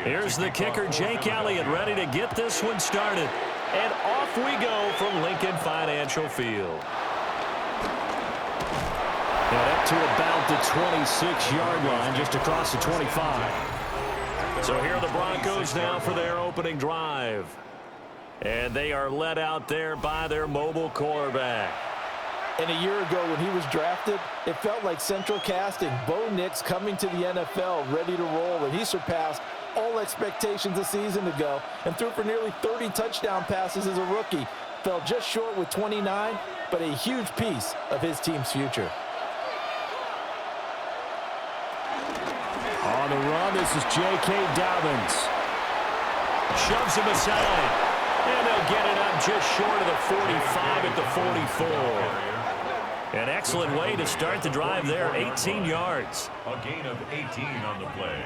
Here's the kicker, Jake Elliott, ready to get this one started. And off we go from Lincoln Financial Field. And up to about the 26-yard line, just across the 25. So here are the Broncos now for their opening drive. And they are led out there by their mobile quarterback. And a year ago when he was drafted, it felt like central casting. Bo Nix coming to the NFL ready to roll, and he surpassed all expectations a season ago and threw for nearly 30 touchdown passes as a rookie. Fell just short with 29, but a huge piece of his team's future. On the run, this is J.K. Dobbins. Shoves him aside. And they'll get it up just short of the 45 at the 44. An excellent way to start the drive there, 18 yards. A gain of 18 on the play.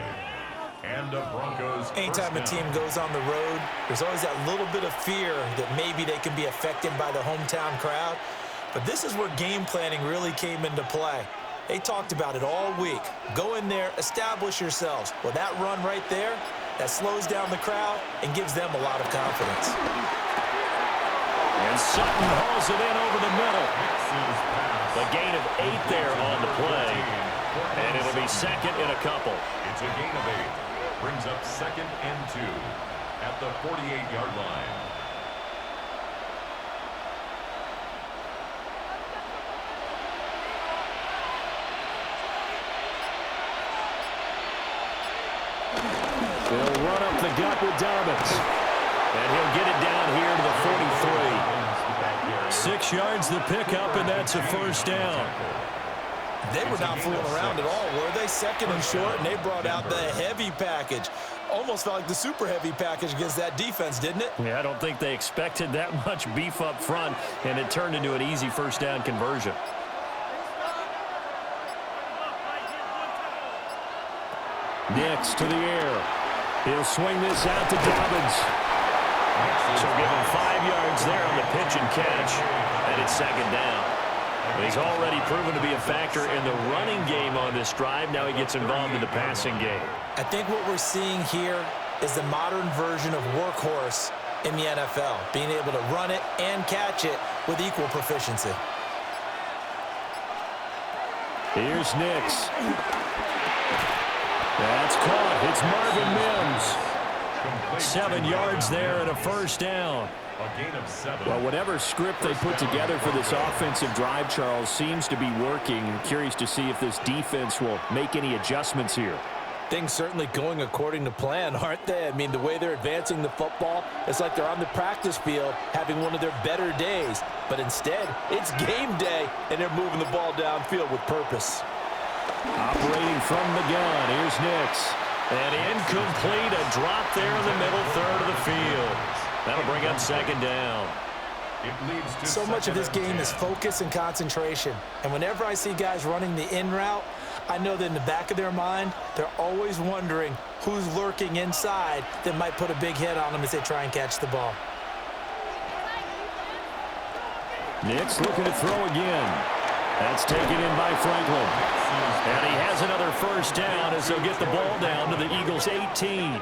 And the Broncos. Anytime a team goes on the road, there's always that little bit of fear that maybe they can be affected by the hometown crowd. But this is where game planning really came into play. They talked about it all week. Go in there, establish yourselves. Well, that run right there, that slows down the crowd and gives them a lot of confidence. And Sutton hauls it in over the middle. The gain of 8 there on the play. And it'll be second and a couple. It's a gain of 8. Brings up 2nd and 2 at the 48-yard line. They'll run up the gut with Dobbins. And he'll get it down here to the 43. 6 yards the pickup, and that's a first down. They were not fooling around at all, were they? 2nd and short, and they brought out the heavy package. Almost felt like the super heavy package against that defense, didn't it? Yeah, I don't think they expected that much beef up front, and it turned into an easy first down conversion. Next to the air. He'll swing this out to Dobbins. So give him 5 yards there on the pitch and catch, and it's 2nd down. He's already proven to be a factor in the running game on this drive. Now he gets involved in the passing game. I think what we're seeing here is the modern version of workhorse in the NFL, being able to run it and catch it with equal proficiency. Here's Nix. That's caught. It's Marvin Mims. 7 yards there and a first down. A gain of 7. Well, whatever script they put together for this offensive drive, Charles, seems to be working. I'm curious to see if this defense will make any adjustments here. Things certainly going according to plan, aren't they? I mean, the way they're advancing the football, it's like they're on the practice field having one of their better days. But instead, it's game day, and they're moving the ball downfield with purpose. Operating from the gun, here's Nix. And incomplete, a drop there in the middle third of the field. That'll bring up 2nd down. It leads to So much of this game is focus and concentration. And whenever I see guys running the in route, I know that in the back of their mind, they're always wondering who's lurking inside that might put a big hit on them as they try and catch the ball. Nix looking to throw again. That's taken in by Franklin. And he has another first down as they'll get the ball down to the Eagles' 18.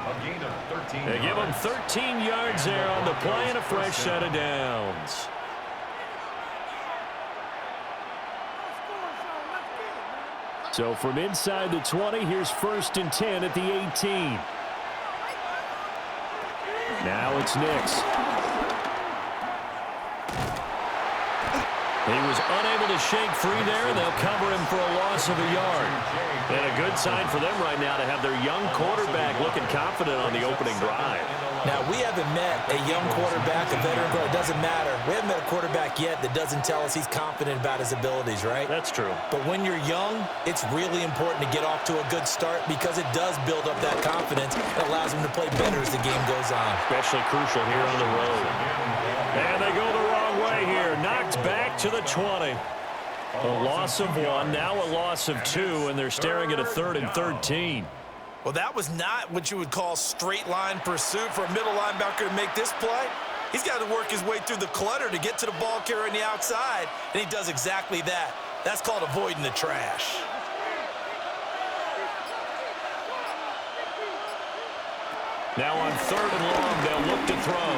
They give him 13 yards there on the play and a fresh set of downs. So from inside the 20, here's 1st and 10 at the 18. Now it's Nix. He was unable to shake free there, and they'll cover him for a loss of a yard. And a good sign for them right now to have their young quarterback looking confident on the opening drive. Now, we haven't met a young quarterback, a veteran quarterback. It doesn't matter. We haven't met a quarterback yet that doesn't tell us he's confident about his abilities, right? That's true. But when you're young, it's really important to get off to a good start because it does build up that confidence and allows him to play better as the game goes on. Especially crucial here on the road. And they go the wrong way here. Knocked back to the 20. A loss of 1, now a loss of 2, and they're staring at a 3rd and 13. Well, that was not what you would call straight line pursuit for a middle linebacker to make this play. He's got to work his way through the clutter to get to the ball carrier on the outside, and he does exactly that. That's called avoiding the trash. Now on 3rd and long, they'll look to throw.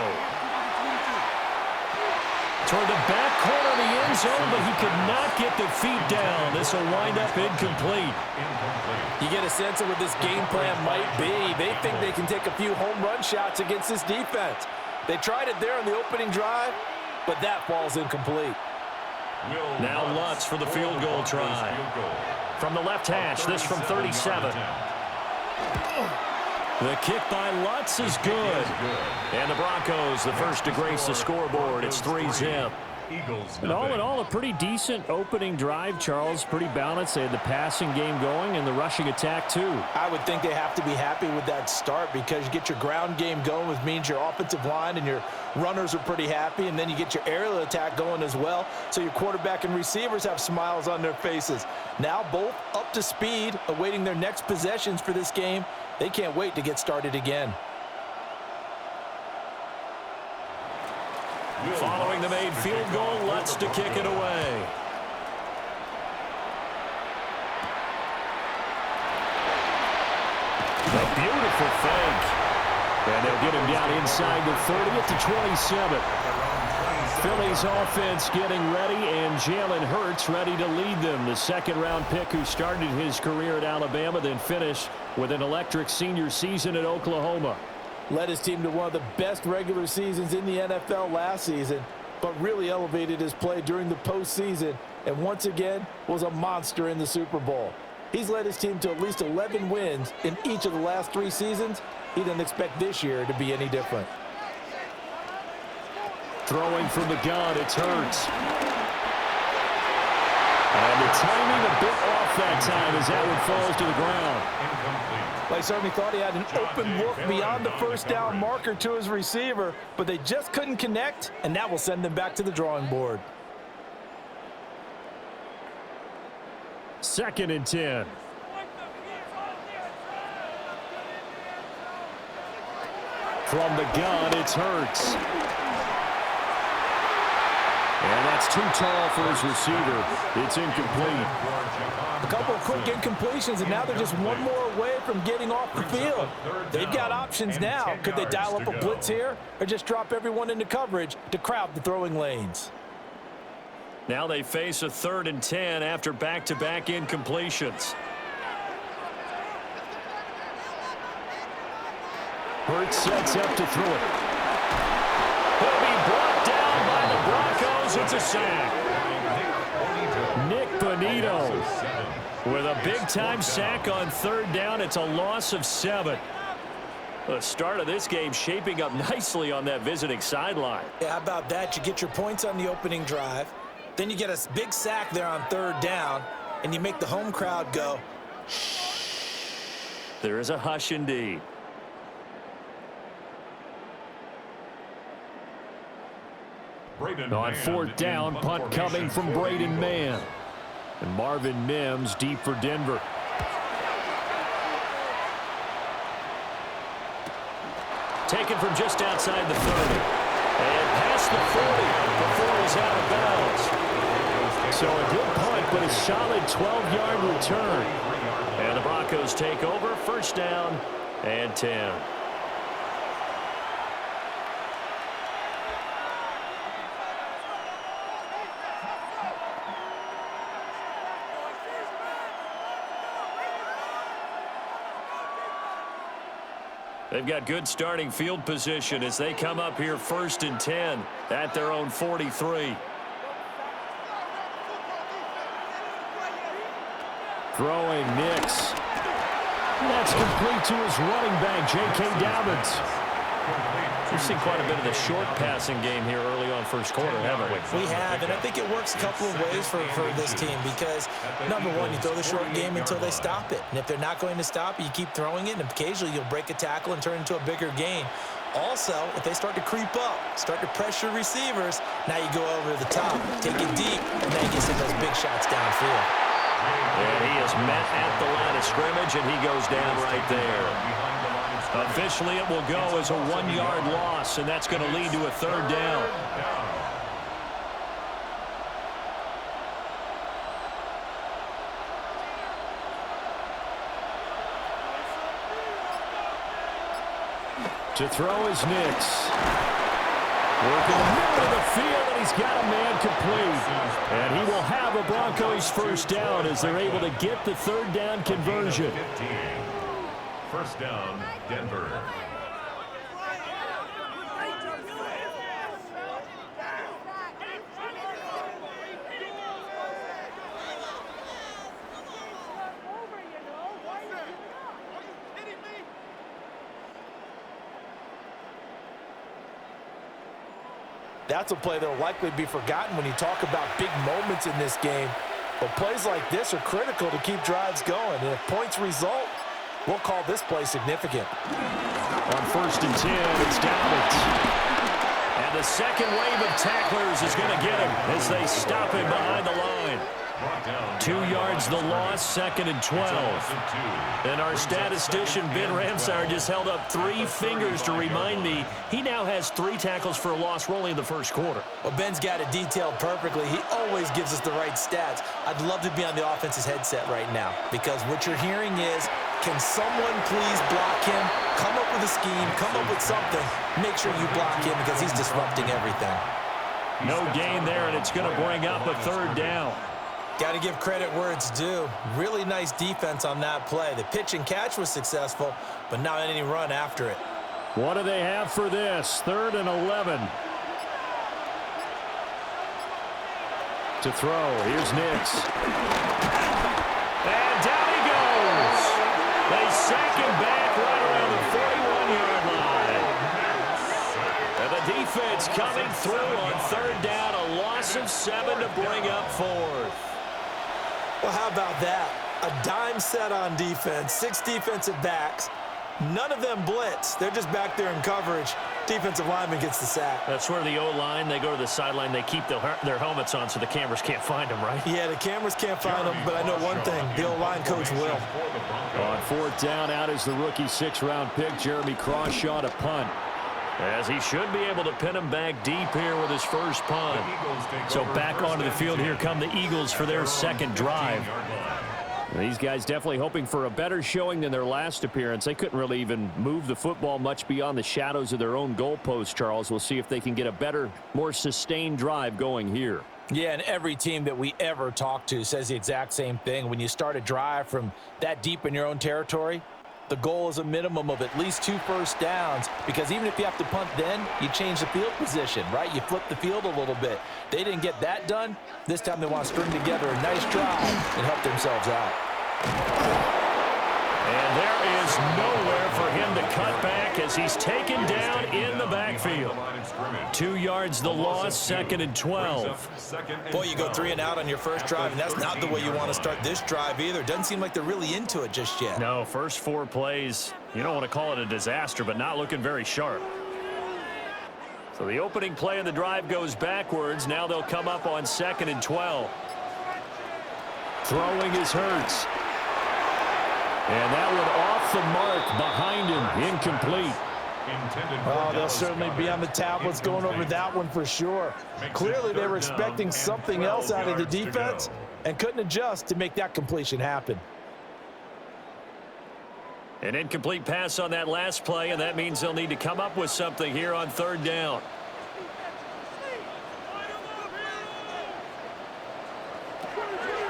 Toward the back corner of the end zone, but he could not get the feet down. This will wind up incomplete. You get a sense of what this game plan might be. They think they can take a few home run shots against this defense. They tried it there on the opening drive, but that falls incomplete. Now Lutz for the field goal try. From the left hash, this from 37. The kick by Lutz is good. And the Broncos, the first to grace the scoreboard. It's 3-zip. And all in all, a pretty decent opening drive, Charles. Pretty balanced. They had the passing game going and the rushing attack, too. I would think they have to be happy with that start because you get your ground game going, which means your offensive line and your runners are pretty happy, and then you get your aerial attack going as well, so your quarterback and receivers have smiles on their faces. Now both up to speed, awaiting their next possessions for this game. They can't wait to get started again. Following the made field goal, Lutz to kick it away. A beautiful fake. And they'll get him down inside the 30 at the 27. Philly's offense getting ready, and Jalen Hurts ready to lead them. The second-round pick who started his career at Alabama, then finished with an electric senior season at Oklahoma. Led his team to one of the best regular seasons in the NFL last season, but really elevated his play during the postseason, and once again was a monster in the Super Bowl. He's led his team to at least 11 wins in each of the last 3 seasons. He doesn't expect this year to be any different. Throwing from the gun, it's Hurts. And the timing a bit off that time as that one falls to the ground. They certainly thought he had an open look beyond the first down marker to his receiver, but they just couldn't connect, and that will send them back to the drawing board. 2nd and 10. From the gun, it's Hurts. And that's too tall for his receiver. It's incomplete. A couple of quick incompletions, and now they're just one more away from getting off the field. They've got options now. Could they dial up a blitz here or just drop everyone into coverage to crowd the throwing lanes? Now they face a 3rd and 10 after back-to-back incompletions. Hurts sets up to throw it. He'll be brought down by the Broncos. It's a sack. Nick Bonito with a big-time sack on 3rd down. It's a loss of 7. The start of this game shaping up nicely on that visiting sideline. Yeah, how about that? You get your points on the opening drive. Then you get a big sack there on 3rd down, and you make the home crowd go, shh. There is a hush indeed. On 4th down, punt coming from Braden Mann. And Marvin Mims deep for Denver. Taken from just outside the 30. And past the 40 before he's out of bounds. So a good punt, but a solid 12-yard return. And the Broncos take over, 1st down and 10. They've got good starting field position as they come up here 1st and 10 at their own 43. Throwing Nix. That's complete to his running back, J.K. Dobbins. We've seen quite a bit of the short passing game here early on 1st quarter, haven't we? We have, and I think it works a couple of ways for this team because, number one, you throw the short game until they stop it. And if they're not going to stop it, you keep throwing it, and occasionally you'll break a tackle and turn it into a bigger gain. Also, if they start to creep up, start to pressure receivers, now you go over the top, take it deep, and then you can send those big shots downfield. And he is met at the line of scrimmage, and he goes down right there. Officially, it will go as a 1-yard loss, and that's going to lead to a 3rd down. To throw is Nix. Working the middle of the field, and he's got a man complete. And he will have a Broncos first down as they're able to get the third down conversion. 15. First down, Denver. That's a play that will likely be forgotten when you talk about big moments in this game. But plays like this are critical to keep drives going. And if points result, we'll call this play significant. On 1st and 10, it's Dobbins. And the second wave of tacklers is going to get him as they stop him behind the line. 2 yards the loss, 2nd and 12. And our statistician, Ben Ramsar, just held up 3 fingers to remind me he now has 3 tackles for a loss. We're only in the first quarter. Well, Ben's got it detailed perfectly. He always gives us the right stats. I'd love to be on the offense's headset right now because what you're hearing is, can someone please block him? Come up with a scheme, come up with something. Make sure you block him because he's disrupting everything. No gain there, and it's going to bring up a third down. Got to give credit where it's due. Really nice defense on that play. The pitch and catch was successful, but not any run after it. What do they have for this? 3rd and 11. To throw, here's Nix. And down he goes. They sack him back right around the 41-yard line. And the defense coming through on 3rd down, a loss of 7 to bring up 4th. Well, how about that? A dime set on defense, 6 defensive backs. None of them blitz. They're just back there in coverage. Defensive lineman gets the sack. That's where the O-line, they go to the sideline, they keep their helmets on so the cameras can't find them, right? Yeah, the cameras can't find them, but I know one thing. The O-line coach will. On 4th down, out is the rookie 6th-round pick, Jeremy Crawshaw, to punt. As he should be able to pin him back deep here with his first punt. So back onto the field, here come the Eagles for their second drive. These guys definitely hoping for a better showing than their last appearance. They couldn't really even move the football much beyond the shadows of their own goalpost, Charles. We'll see if they can get a better, more sustained drive going here. Yeah, and every team that we ever talk to says the exact same thing. When you start a drive from that deep in your own territory, the goal is a minimum of at least 2 first downs, because even if you have to punt then, you change the field position, right? You flip the field a little bit. They didn't get that done. This time they want to string together a nice drive and help themselves out. And there is nowhere for him to cut back as he's taken down in the backfield. 2 yards the loss, 2nd and 12. Boy, you go 3 and out on your first drive, and that's not the way you want to start this drive either. Doesn't seem like they're really into it just yet. No, first 4 plays, you don't want to call it a disaster, but not looking very sharp. So the opening play of the drive goes backwards. Now they'll come up on 2nd and 12. Throwing is Hurts. And that one off the mark behind him, incomplete. Oh, they'll certainly be on the tablets going over that one for sure. Clearly they were expecting something else out of the defense and couldn't adjust to make that completion happen. An incomplete pass on that last play, and that means they'll need to come up with something here on 3rd down.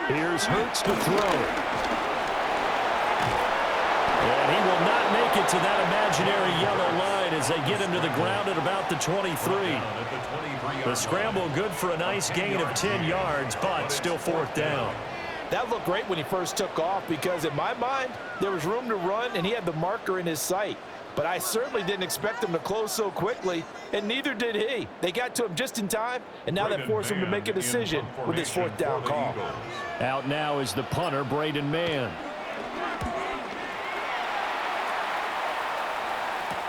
Here's Hurts to throw. And he will not make it to that imaginary yellow line as they get him to the ground at about the 23. The scramble good for a nice gain of 10 yards, but still 4th down. That looked great when he first took off because in my mind, there was room to run and he had the marker in his sight. But I certainly didn't expect him to close so quickly, and neither did he. They got to him just in time, and now that forced him to make a decision with his 4th down call. Out now is the punter, Braden Mann.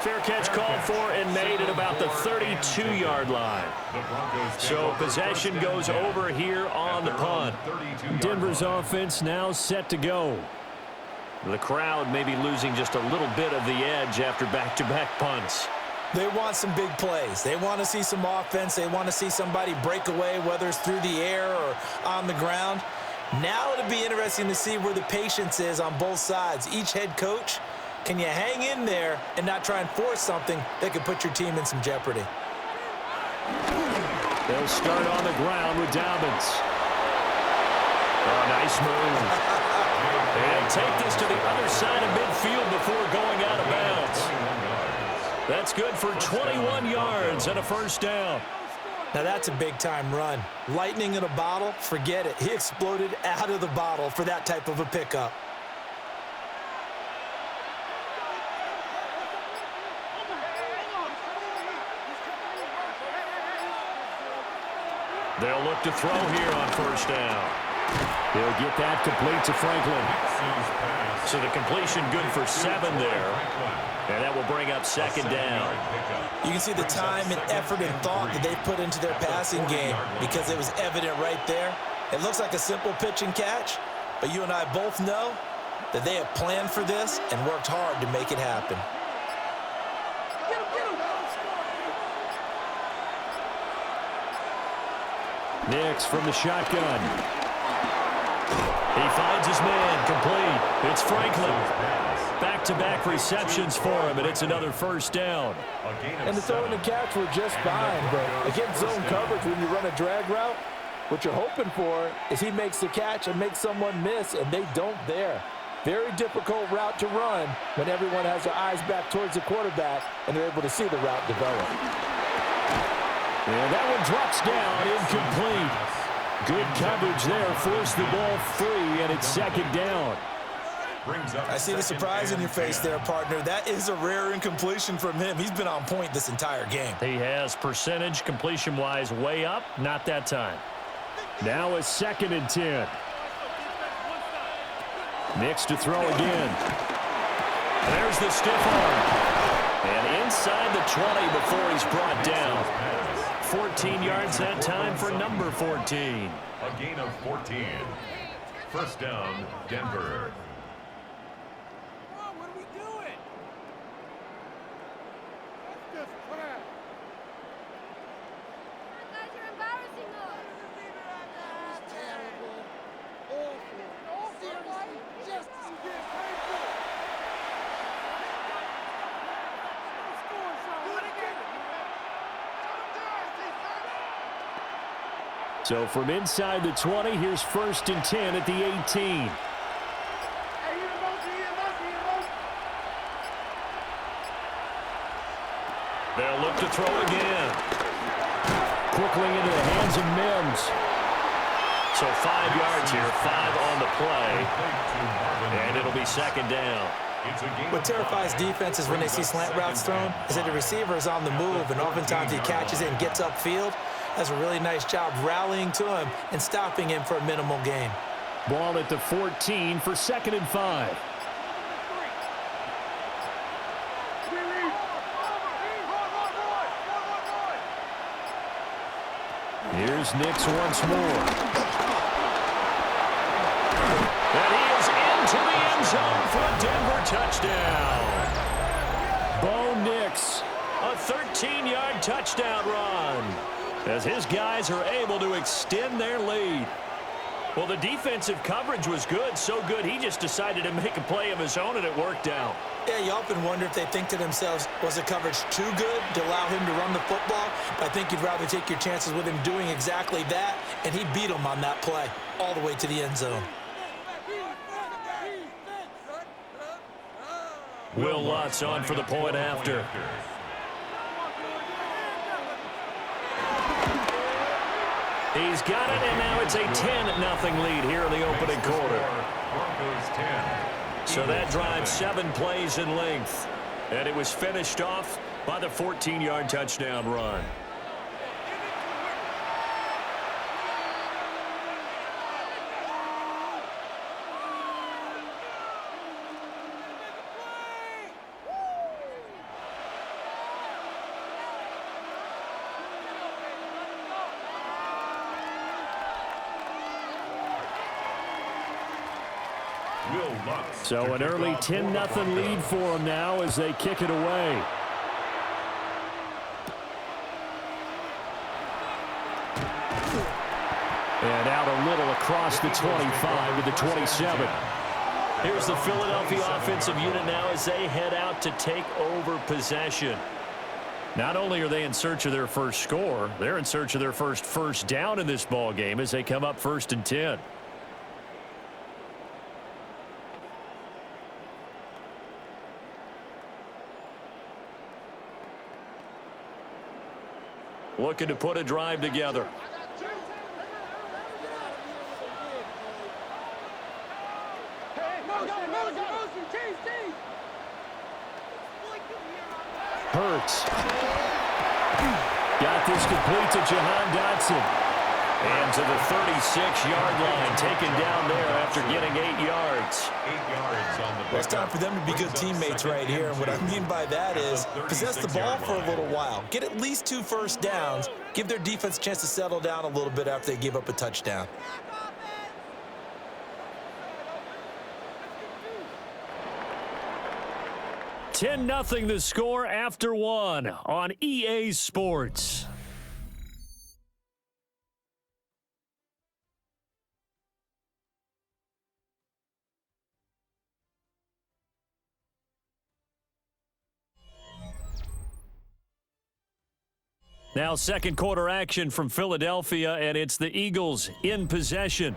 Fair catch called for and made at about the 32-yard line. So possession goes over here on the punt. Denver's offense now set to go. The crowd may be losing just a little bit of the edge after back-to-back punts. They want some big plays. They want to see some offense. They want to see somebody break away, whether it's through the air or on the ground. Now it'll be interesting to see where the patience is on both sides. Each head coach Can you hang in there and not try and force something that could put your team in some jeopardy? They'll start on the ground with Dobbins. Oh, nice move. And take this to the other side of midfield before going out of bounds. That's good for 21 yards and a first down. Now that's a big-time run. Lightning in a bottle, forget it. He exploded out of the bottle for that type of a pickup. They'll look to throw here on first down. He'll get that complete to Franklin. So the completion good for 7 there. And that will bring up second down. You can see the time and effort and thought that they put into their passing game because it was evident right there. It looks like a simple pitch and catch, but you and I both know that they have planned for this and worked hard to make it happen. Nix from the shotgun. He finds his man, complete. It's Franklin. Back-to-back receptions for him, and it's another first down. And the throw and the catch were just fine, but against zone coverage, when you run a drag route, what you're hoping for is he makes the catch and makes someone miss, and they don't there. Very difficult route to run when everyone has their eyes back towards the quarterback and they're able to see the route develop. And that one drops down, incomplete. Good coverage there, forced the ball free, and it's second down. I see the surprise in your face there, partner. That is a rare incompletion from him. He's been on point this entire game. He has percentage completion-wise way up, not that time. Now a 2nd and 10. Nix to throw again. There's the stiff arm. And inside the 20 before he's brought down. 14 yards that time for number 14. A gain of 14. First down, Denver. What are we doing? That's just crap. Guys, you're embarrassing us. It's terrible. Awful. Seriously, just as you get paid for it. Score something. Do it again. So from inside the 20, here's 1st and 10 at the 18. They'll look to throw again. Quickly into the hands of Mims. So 5 yards here, 5 on the play. And it'll be second down. What terrifies defenses when they see slant routes thrown is that the receiver is on the move, and oftentimes he catches it and gets upfield. Does a really nice job rallying to him and stopping him for a minimal gain. Ball at the 14 for 2nd and 5. Here's Nix once more. And he is into the end zone for a Denver touchdown. Bo Nix. A 13-yard touchdown run as his guys are able to extend their lead. Well, the defensive coverage was good, so good he just decided to make a play of his own, and it worked out. Yeah, you often wonder if they think to themselves, was the coverage too good to allow him to run the football? But I think you'd rather take your chances with him doing exactly that, and he beat him on that play all the way to the end zone. Will Lutz on for the point after. He's got it, and now it's a 10-0 lead here in the opening quarter. Broncos 10. So that drive 7 plays in length, and it was finished off by the 14-yard touchdown run. So an early 10-0 lead for them now as they kick it away. And out a little across the 25 to the 27. Here's the Philadelphia offensive unit now as they head out to take over possession. Not only are they in search of their first score, they're in search of their first down in this ball game as they come up 1st and 10. Looking to put a drive together. Hurts. Got this complete to Jahan Dotson. And to the 36-yard line, taken down there after getting 8 yards. 8 yards on the Well, it's time for them to be good teammates right here. And what I mean by that is possess the ball for a little while. Get at least 2 first downs. Give their defense a chance to settle down a little bit after they give up a touchdown. $10-0 the score after 1 on EA Sports. Now second quarter action from Philadelphia, and it's the Eagles in possession.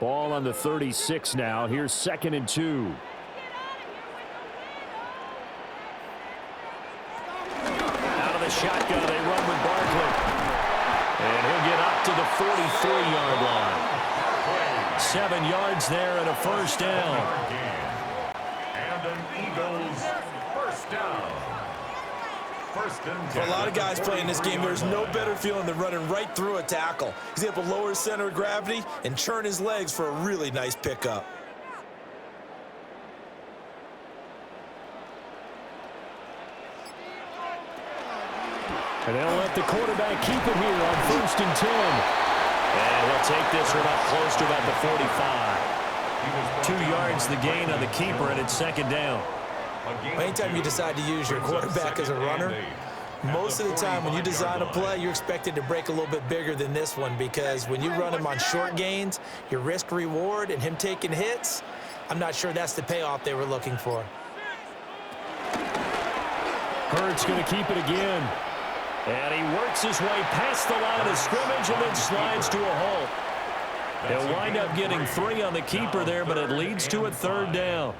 Ball on the 36 now. Here's 2nd and 2. Out of the shotgun, they run with Barkley. And he'll get up to the 43-yard line. 7 yards there and a first down. And an Eagles first down. For a lot of guys playing this game, there's no better feeling than running right through a tackle. He's able to lower his center of gravity and churn his legs for a really nice pickup. And they'll let the quarterback keep it here on 1st and 10. And he'll take this one up close to about the 45. 2 yards the gain on the keeper, and it's 2nd down. Anytime you decide to use your quarterback as a runner, most of the time when you design a play, you're expected to break a little bit bigger than this one, because when you run him on short gains, your risk-reward and him taking hits, I'm not sure that's the payoff they were looking for. Hurts going to keep it again. And he works his way past the line of scrimmage and then slides to a halt. He'll wind up getting 3 on the keeper there, but it leads to a 3rd down.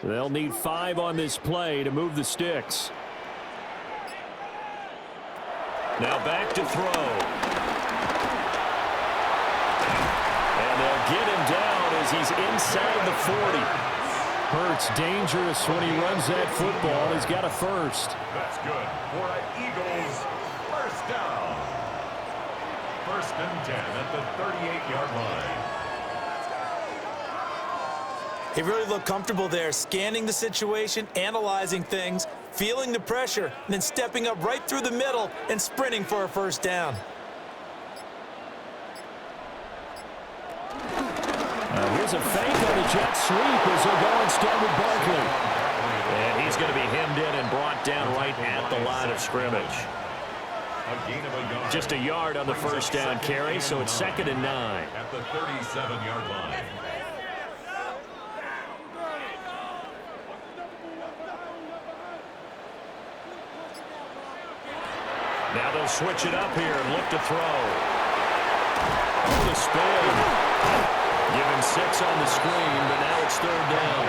They'll need 5 on this play to move the sticks. Now back to throw. And they'll get him down as he's inside the 40. Hurts dangerous when he runs that football. He's got a first. That's good for an Eagles first down. 1st and 10 at the 38-yard line. He really looked comfortable there, scanning the situation, analyzing things, feeling the pressure, and then stepping up right through the middle and sprinting for a first down. Here's a fake on the jet sweep as they'll go instead with Barkley. And he's going to be hemmed in and brought down right at the line of scrimmage. Just a yard on the first down carry, so it's 2nd and 9. At the 37-yard line. Now they'll switch it up here and look to throw. Oh, the spin. Give him 6 on the screen, but now it's 3rd down.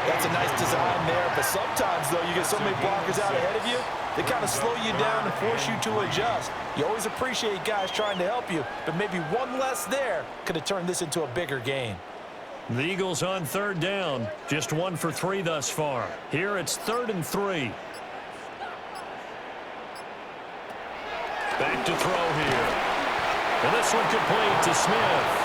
That's a nice design there, but sometimes, though, you get so many blockers out ahead of you, they kind of slow you down and force you to adjust. You always appreciate guys trying to help you, but maybe one less there could have turned this into a bigger game. The Eagles on 3rd down, just 1 for 3 thus far. Here it's 3rd and 3. Back to throw here. And this one complete to Smith.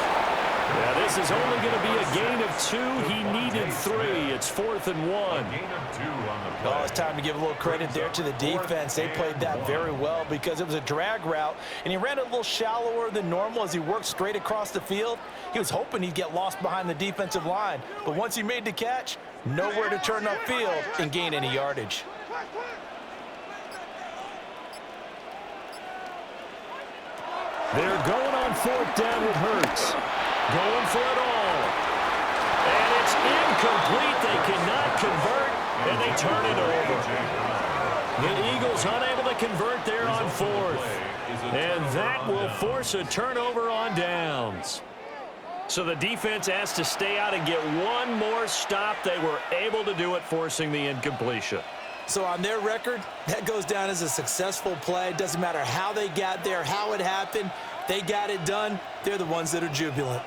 Yeah, this is only going to be a gain of 2. He needed 3. It's 4th and 1. Gain of 2 on the Oh, it's time to give a little credit there to the defense. They played that very well because it was a drag route, and he ran it a little shallower than normal as he worked straight across the field. He was hoping he'd get lost behind the defensive line, but once he made the catch, nowhere to turn upfield and gain any yardage. They're going on 4th down with Hurts. Going for it all. And it's incomplete. They cannot convert, and they turn it over. The Eagles unable to convert there on 4th. And that will force a turnover on downs. So the defense has to stay out and get one more stop. They were able to do it, forcing the incompletion. So on their record, that goes down as a successful play. Doesn't matter how they got there, how it happened. They got it done. They're the ones that are jubilant.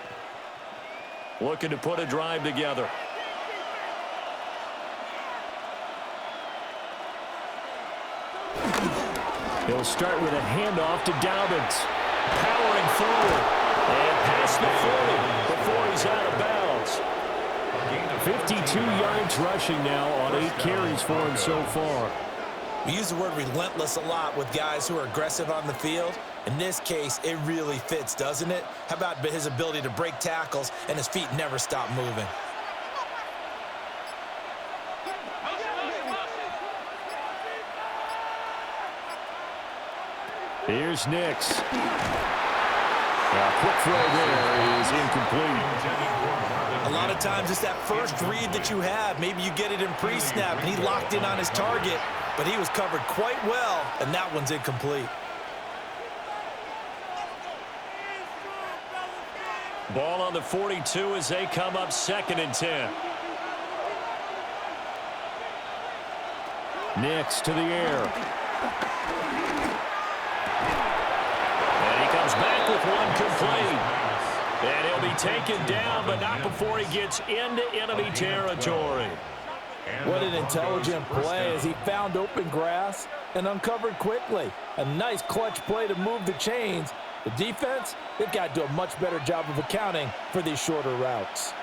Looking to put a drive together. He'll start with a handoff to Dobbins. Powering forward. And past the 40 before he's out of bounds. 52 yards rushing now on 8 carries for him so far. We use the word relentless a lot with guys who are aggressive on the field. In this case, it really fits, doesn't it? How about his ability to break tackles and his feet never stop moving? Here's Nix. A quick throw there is incomplete. A lot of times it's that first read that you have. Maybe you get it in pre-snap, and he locked in on his target, but he was covered quite well, and that one's incomplete. Ball on the 42 as they come up 2nd and 10. Nix to the air. And he comes back with one complete. And he'll be taken down, but not before he gets into enemy territory. What an intelligent play as he found open grass and uncovered quickly. A nice clutch play to move the chains. The defense, they've got to do a much better job of accounting for these shorter routes.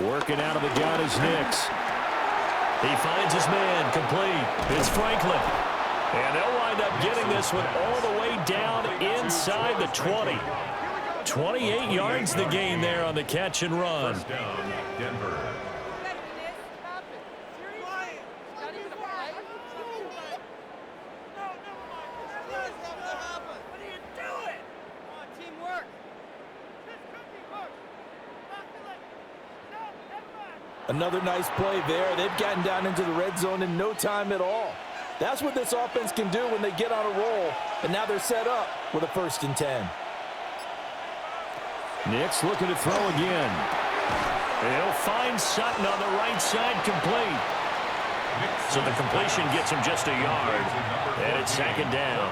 Working out of the gun is Nix. He finds his man complete. It's Franklin. And they'll wind up getting this one all the way down inside the 20. 28 yards the gain there on the catch and run. First down, Denver. Another nice play there. They've gotten down into the red zone in no time at all. That's what this offense can do when they get on a roll. And now they're set up with a 1st and 10. Nix looking to throw again. He'll find Sutton on the right side complete. So the completion gets him just a yard. And it's 2nd down.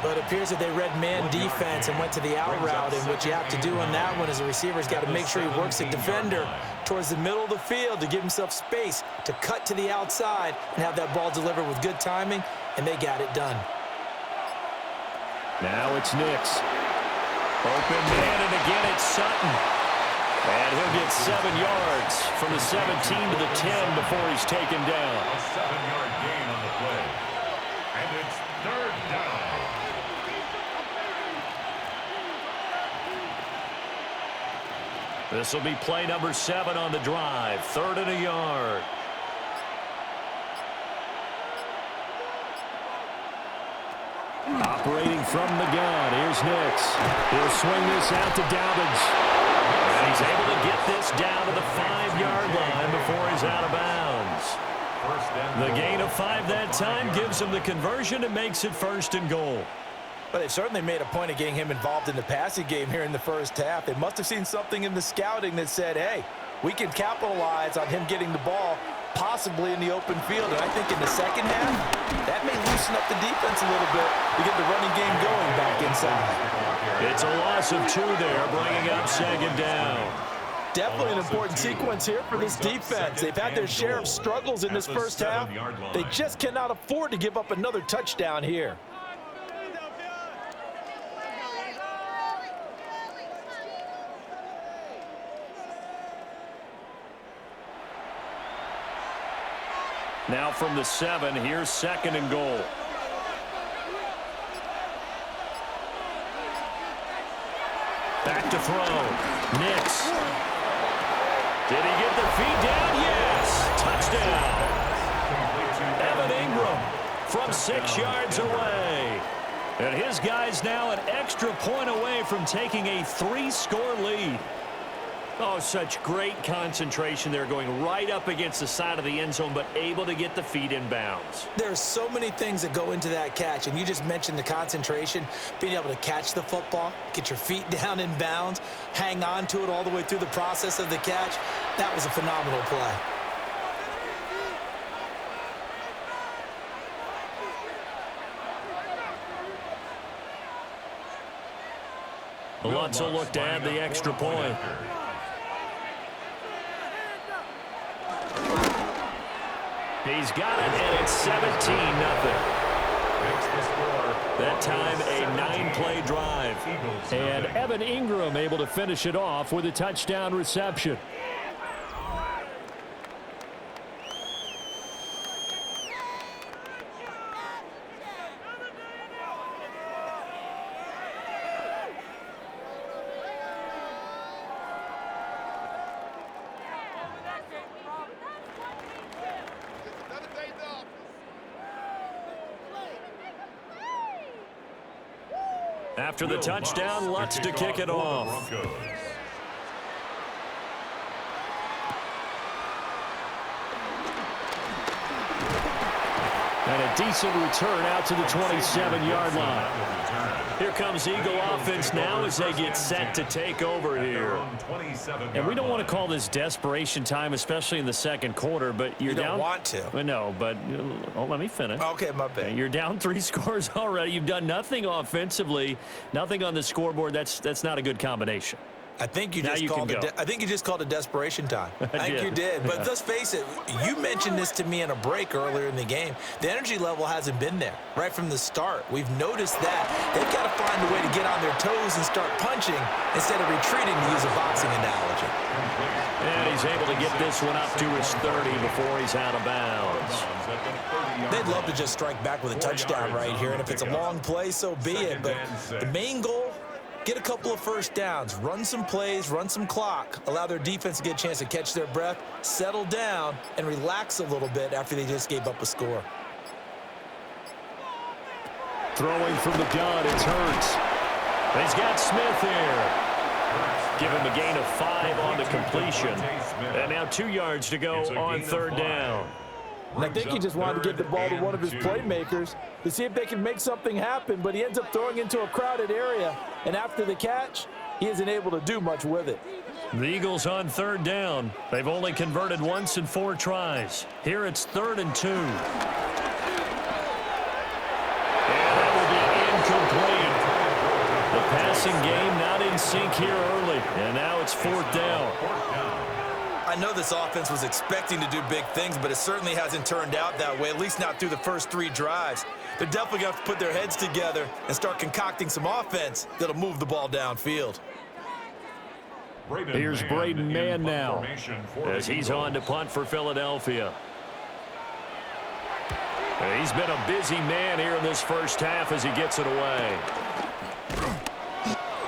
But it appears that they read man defense and went to the out route, and what you have to do on that one is the receiver's got to make sure he works the defender towards the middle of the field to give himself space to cut to the outside and have that ball delivered with good timing, and they got it done. Now it's Nix. Open man, and again it's Sutton. And he'll get 7 yards from the 17 to the 10 before he's taken down. A 7-yard gain on the play. And it's 3rd down. This will be play number 7 on the drive. 3rd and a yard. Operating from the gun, here's Nix. He'll swing this out to Dobbins. And he's able to get this down to the 5-yard line before he's out of bounds. The gain of 5 that time gives him the conversion and makes it 1st and goal. But they've certainly made a point of getting him involved in the passing game here in the first half. They must have seen something in the scouting that said, hey, we can capitalize on him getting the ball possibly in the open field. And I think in the second half, that may loosen up the defense a little bit to get the running game going back inside. It's a loss of 2 there, bringing up 2nd down. Definitely an important sequence here for this defense. They've had their share of struggles in this first half. They just cannot afford to give up another touchdown here. Now from the 7, here's 2nd and goal. Back to throw. Nix. Did he get the feet down? Yes. Touchdown. from 6 yards away. And his guy's now an extra point away from taking a 3-score lead. Oh, such great concentration there, going right up against the side of the end zone, but able to get the feet in bounds. There's so many things that go into that catch, and you just mentioned the concentration, being able to catch the football, get your feet down in bounds, hang on to it all the way through the process of the catch. That was a phenomenal play. Lutz will look to add the extra point. He's got it, and it's 17-0. That time, a 9-play drive. And Evan Ingram able to finish it off with a touchdown reception. After the touchdown, Lutz to kick it off. And a decent return out to the 27-yard line. Here comes Eagle offense now as they get set to take over here. And we don't want to call this desperation time, especially in the second quarter, but you're You don't down. want to. Well, no, but let me finish. Okay, my bad. You're down 3 scores already. You've done nothing offensively, nothing on the scoreboard. That's not a good combination. I think you Now just you called can it. go. I think you just called it desperation time. I think did. you did. But Yeah. let's face it. You mentioned this to me in a break earlier in the game. The energy level hasn't been there right from the start. We've noticed that they've got to find a way to get on their toes and start punching instead of retreating, to use a boxing analogy. And he's able to get this one up to his 30 before he's out of bounds. They'd love to just strike back with a touchdown right here, and if it's a long play, so be it. But the main goal, get a couple of first downs, run some plays, run some clock, allow their defense to get a chance to catch their breath, settle down, and relax a little bit after they just gave up a score. Throwing from the gun, it's Hurts. He's got Smith here. Give him a gain of 5 on the completion. And now 2 yards to go on 3rd down. And I think he just wanted to get the ball to one of his playmakers to see if they can make something happen, but he ends up throwing into a crowded area. And after the catch, he isn't able to do much with it. The Eagles on 3rd down. They've only converted once in 4 tries. Here it's 3rd and 2. And that will be incomplete. The passing game not in sync here early. And now it's 4th down. I know this offense was expecting to do big things, but it certainly hasn't turned out that way, at least not through the first 3 drives. They're definitely going to have to put their heads together and start concocting some offense that'll move the ball downfield. Here's Braden Mann now, as he's on to punt for Philadelphia. He's been a busy man here in this first half as he gets it away.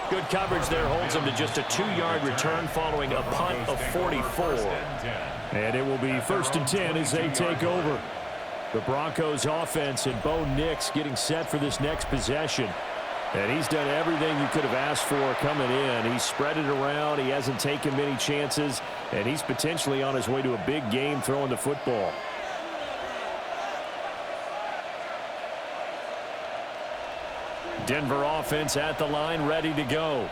Good coverage there holds him to just a 2-yard return following a punt of 44. and it will be 1st and 10 as they take over. The Broncos offense and Bo Nix getting set for this next possession. And he's done everything you could have asked for coming in. He's spread it around. He hasn't taken many chances. And he's potentially on his way to a big game throwing the football. Denver offense at the line, ready to go.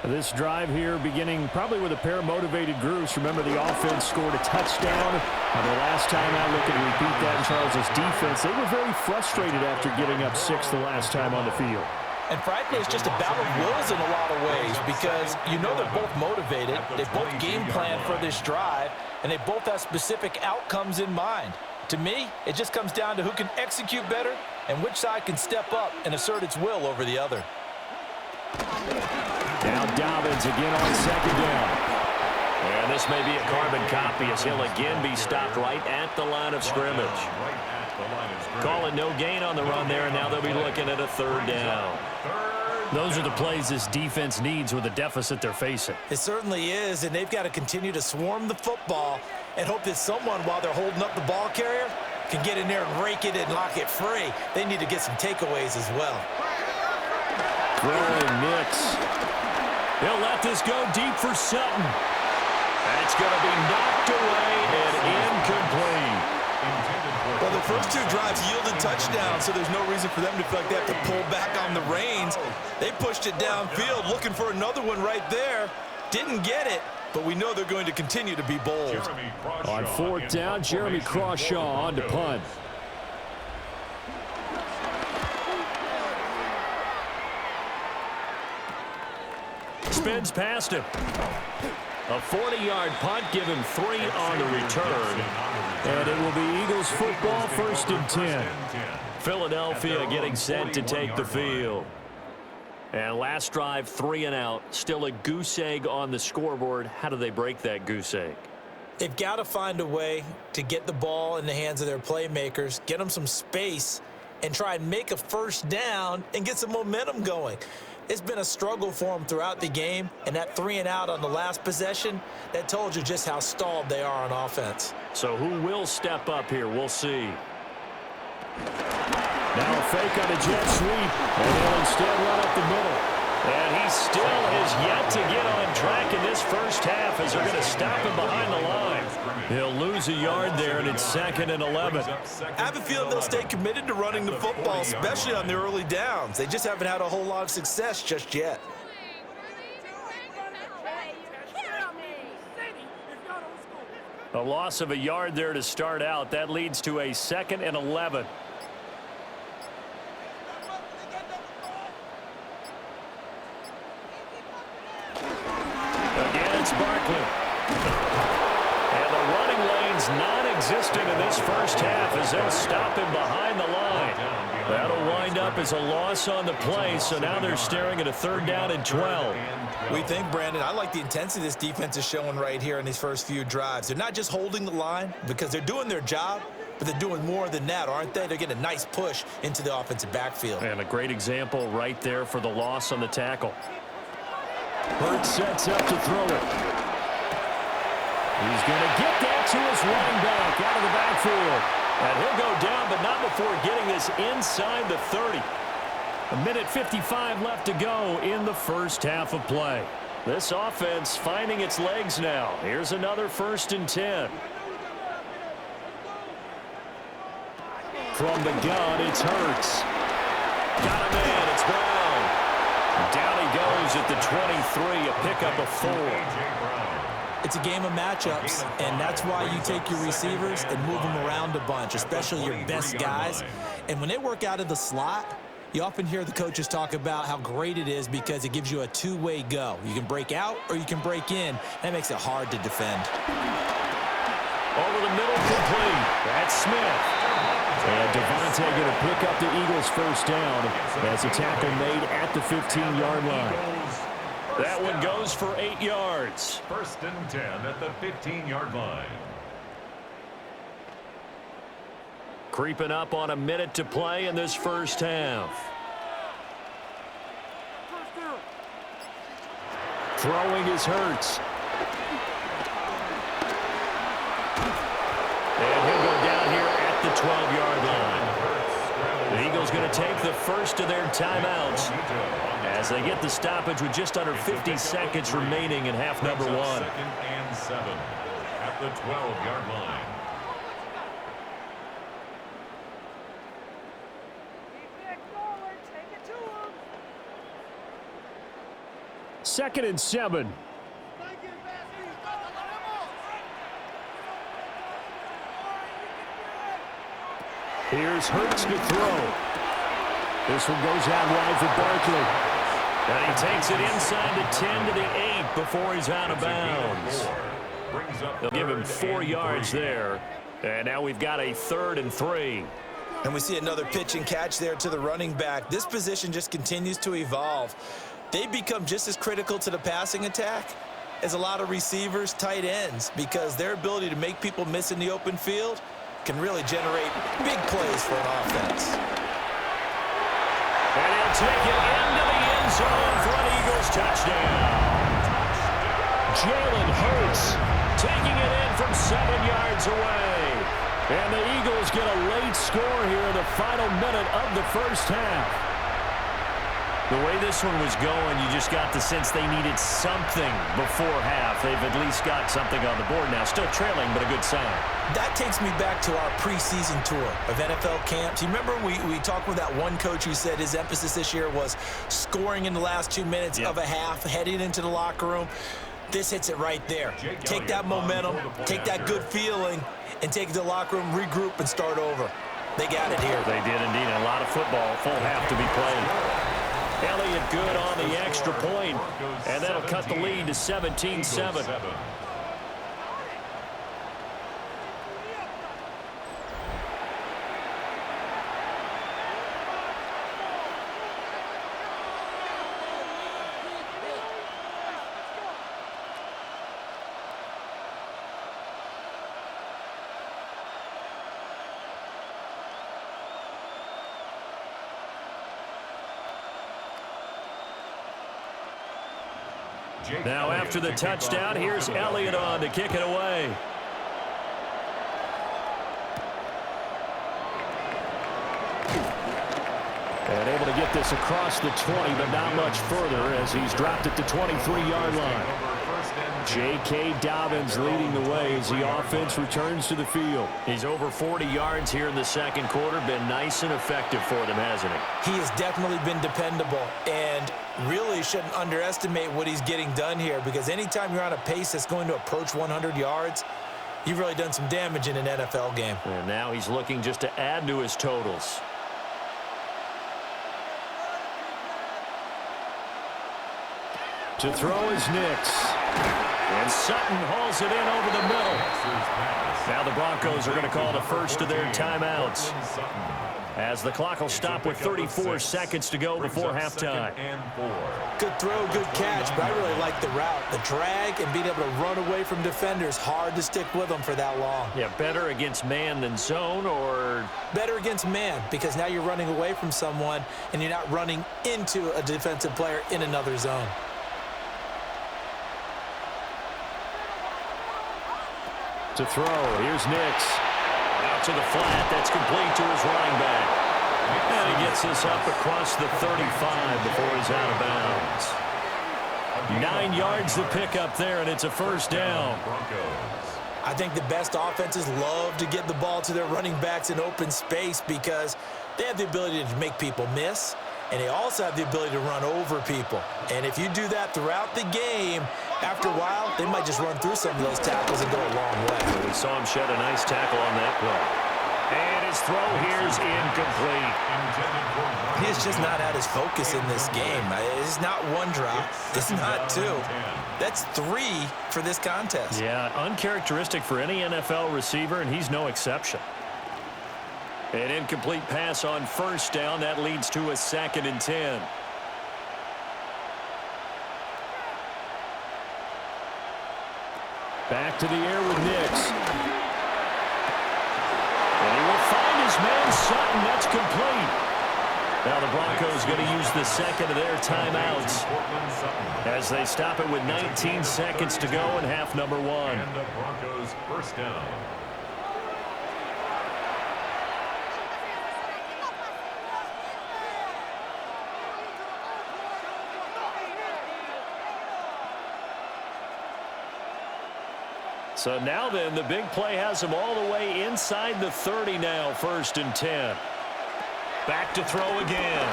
This drive here beginning probably with a pair of motivated groups. Remember, the offense scored a touchdown. And the last time I look and repeat that, Charles' defense, they were very frustrated after giving up 6 the last time on the field. And frankly, it's just a battle of wills in a lot of ways because you know they're both motivated. They both game plan for this drive, and they both have specific outcomes in mind. To me, it just comes down to who can execute better and which side can step up and assert its will over the other. Now Dobbins again on 2nd down. And this may be a carbon copy as he'll again be stopped right at the line of scrimmage. Calling no gain on the run there, and now they'll be looking at a 3rd down. Those are the plays this defense needs with the deficit they're facing. It certainly is, and they've got to continue to swarm the football and hope that someone, while they're holding up the ball carrier, can get in there and rake it and lock it free. They need to get some takeaways as well. Throwing Nix. He'll let this go deep for Sutton. That's going to be knocked away and incomplete. Well, the first two drives yielded touchdowns, so there's no reason for them to feel like they have to pull back on the reins. They pushed it downfield, looking for another one right there. Didn't get it, but we know they're going to continue to be bold. On fourth down, Jeremy Crawshaw on to punt. Spins past him. A 40-yard punt, give him 3 on the return. And it will be Eagles football, 1st and 10. Philadelphia getting set to take the field. And last drive, 3 and out. Still a goose egg on the scoreboard. How do they break that goose egg? They've got to find a way to get the ball in the hands of their playmakers, get them some space, and try and make a first down and get some momentum going. It's been a struggle for them throughout the game, and that 3 and out on the last possession, that told you just how stalled they are on offense. So who will step up here? We'll see. Now a fake on a jet sweep, and he'll instead run up the middle. And he still has yet to get on track in this first half as they're going to stop him behind the line. He'll lose a yard there, and it's 2nd and 11. I have a feeling they'll stay committed to running the football, especially on the early downs. They just haven't had a whole lot of success just yet. A loss of a yard there to start out. That leads to a 2nd and 11. Again, it's Barkley. And the running lane's non-existent in this first half as they'll stop him behind the line. That'll wind up as a loss on the play, so now they're staring at a 3rd down and 12. We think, Brandon, I like the intensity this defense is showing right here in these first few drives. They're not just holding the line because they're doing their job, but they're doing more than that, aren't they? They're getting a nice push into the offensive backfield. And a great example right there for the loss on the tackle. Hurts sets up to throw it. He's going to get that to his running back out of the backfield. And he'll go down, but not before getting this inside the 30. 1:55 left to go in the first half of play. This offense finding its legs now. Here's another 1st and 10. From the gun, it's Hurts. Got him in. It's Brown. Down he goes at the 23, a pickup of 4. It's a game of matchups, and that's why you take your receivers and move them around a bunch, especially your best guys. And when they work out of the slot, you often hear the coaches talk about how great it is because it gives you a two-way go. You can break out or you can break in. That makes it hard to defend. Over the middle, complete. That's Smith. And Devontae going to pick up the Eagles' first down as a tackle made at the 15-yard line. That one goes for 8 yards. 1st and 10 at the 15-yard line. Creeping up on a minute to play in this first half. Throwing is Hurts. And he'll go down here at the 12-yard line. The Eagles going to take the first of their timeouts as they get the stoppage with just under 50 seconds remaining in half number 1. 2nd and 7 at the 12-yard line. Second and 7. Here's Hurts to throw. This one goes out wide for Barkley. And he takes it inside the 10 to the 8 before he's out of bounds. They'll give him 4 yards there. And now we've got a 3rd and 3. And we see another pitch and catch there to the running back. This position just continues to evolve. They become just as critical to the passing attack as a lot of receivers, tight ends, because their ability to make people miss in the open field can really generate big plays for an offense. And he'll take it into the end zone for an Eagles touchdown. Jalen Hurts taking it in from 7 yards away. And the Eagles get a late score here in the final minute of the first half. The way this one was going, you just got the sense they needed something before half. They've at least got something on the board now. Still trailing, but a good sign. That takes me back to our preseason tour of NFL camps. You remember we talked with that one coach who said his emphasis this year was scoring in the last 2 minutes of a half, heading into the locker room. This hits it right there. Take that momentum, take that good feeling, and take it to the locker room, regroup, and start over. They got it here. They did indeed. A lot of football, full half to be played. Elliott good on the extra point, and that'll cut the lead to 17-7. Now after the touchdown, here's Elliott on to kick it away. And able to get this across the 20, but not much further as he's dropped it to 23-yard line. J.K. Dobbins leading the way as the offense returns to the field. He's over 40 yards here in the second quarter. Been nice and effective for them, hasn't he? He has definitely been dependable, and really shouldn't underestimate what he's getting done here, because anytime you're on a pace that's going to approach 100 yards, you've really done some damage in an NFL game. And now he's looking just to add to his totals. To throw is Nix. And Sutton hauls it in over the middle. Now the Broncos are going to call the first of their timeouts, as the clock will stop with 34 seconds to go before halftime. Good throw, good catch, but I really like the route. The drag and being able to run away from defenders, hard to stick with them for that long. Yeah, better against man than zone, or? Better against man, because now you're running away from someone and you're not running into a defensive player in another zone. To throw, here's Nix. Out to the flat, that's complete to his running back. And he gets this up across the 35 before he's out of bounds. 9 yards to pick up there, and it's a first down. I think the best offenses love to get the ball to their running backs in open space because they have the ability to make people miss, and they also have the ability to run over people. And if you do that throughout the game, after a while, they might just run through some of those tackles and go a long way. We saw him shed a nice tackle on that play. And his throw here's incomplete. He has just not had his focus in this game. It's not one drop. It's not two. That's 3 for this contest. Yeah, uncharacteristic for any NFL receiver, and he's no exception. An incomplete pass on first down. That leads to a 2nd and 10. Back to the air with Nix. And he will find his man Sutton. That's complete. Now the Broncos going to use the second of their timeouts as they stop it with 19 seconds to go in half number 1. And the Broncos first down. So now then, the big play has him all the way inside the 30 now, 1st and 10. Back to throw again.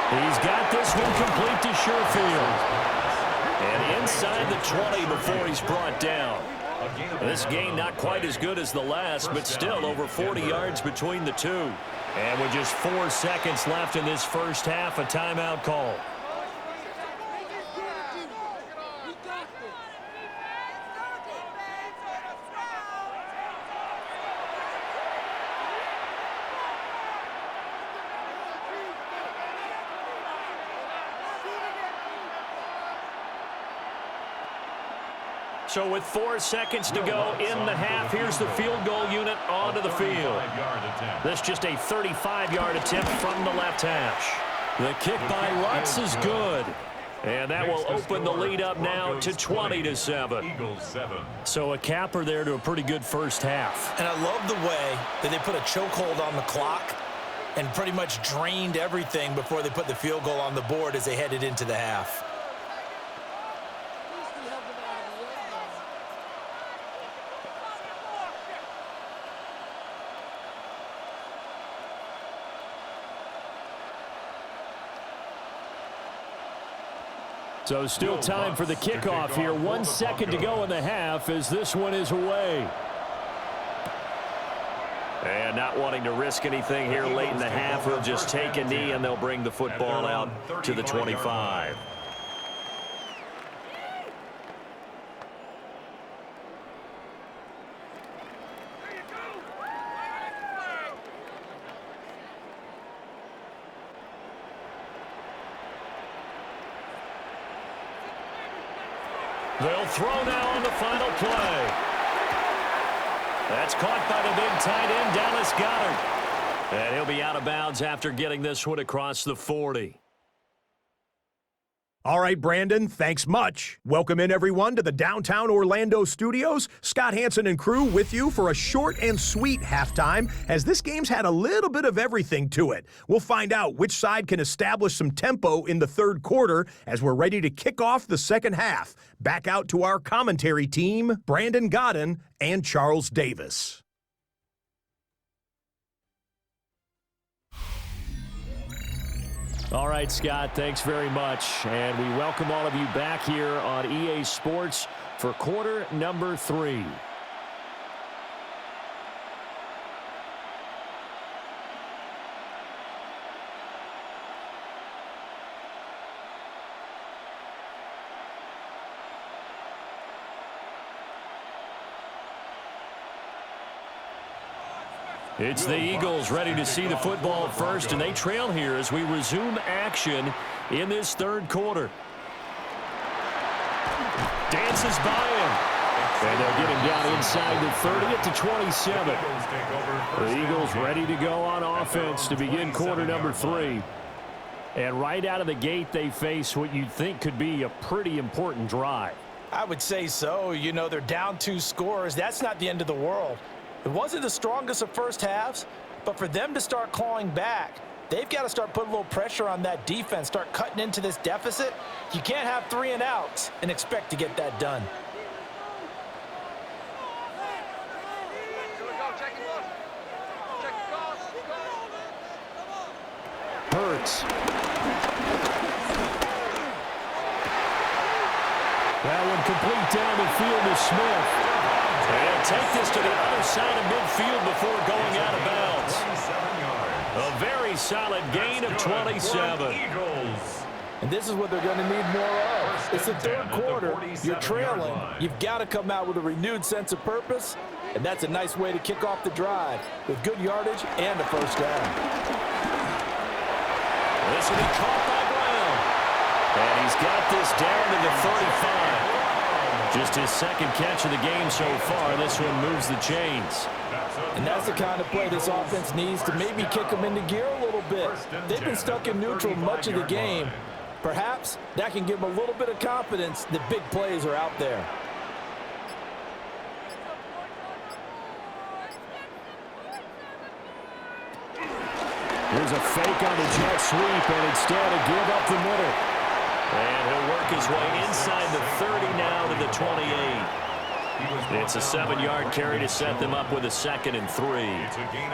He's got this one complete to Sherfield. And inside the 20 before he's brought down. This game not quite as good as the last, but still over 40 yards between the two. And with just 4 seconds left in this first half, a timeout call. So with 4 seconds to go in the half, here's the field goal unit onto the field. This just a 35-yard attempt from the left hash. The kick by Lutz is good. And that will open the lead up now to 20-7. Eagles 7. So a capper there to a pretty good first half. And I love the way that they put a chokehold on the clock and pretty much drained everything before they put the field goal on the board as they headed into the half. So still time for the kickoff here. 1 second to go in the half as this one is away. And not wanting to risk anything here late in the half, we'll just take a knee and they'll bring the football out to the 25. They'll throw now on the final play. That's caught by the big tight end, Dallas Goedert. And he'll be out of bounds after getting this one across the 40. All right, Brandon, thanks much. Welcome in, everyone, to the downtown Orlando studios. Scott Hansen and crew with you for a short and sweet halftime, as this game's had a little bit of everything to it. We'll find out which side can establish some tempo in the third quarter as we're ready to kick off the second half. Back out to our commentary team, Brandon Godden and Charles Davis. All right, Scott, thanks very much. And we welcome all of you back here on EA Sports for quarter number 3. It's the Eagles ready to see the football first, and they trail here as we resume action in this third quarter. Dances by him. And they'll get him down inside the 30 at the 27. The Eagles ready to go on offense to begin quarter number 3. And right out of the gate, they face what you'd think could be a pretty important drive. I would say so. You know, they're down 2 scores. That's not the end of the world. It wasn't the strongest of first halves, but for them to start clawing back, they've got to start putting a little pressure on that defense, start cutting into this deficit. You can't have 3 and outs and expect to get that done. Hurts. That one complete down the field to Smith. And take this to the other side of midfield before going out of bounds. A very solid gain of 27. And this is what they're going to need more of. It's the third quarter. You're trailing. You've got to come out with a renewed sense of purpose, and that's a nice way to kick off the drive with good yardage and a first down. This will be caught by Brown. And he's got this down to the 35. Just his second catch of the game so far. This one moves the chains. And that's the kind of play this offense needs to maybe kick them into gear a little bit. They've been stuck in neutral much of the game. Perhaps that can give them a little bit of confidence that big plays are out there. Here's a fake on the jet sweep, and instead a give up the middle. And he'll work his way inside the 30 now to the 28. It's a 7-yard carry to set them up with a 2nd and 3.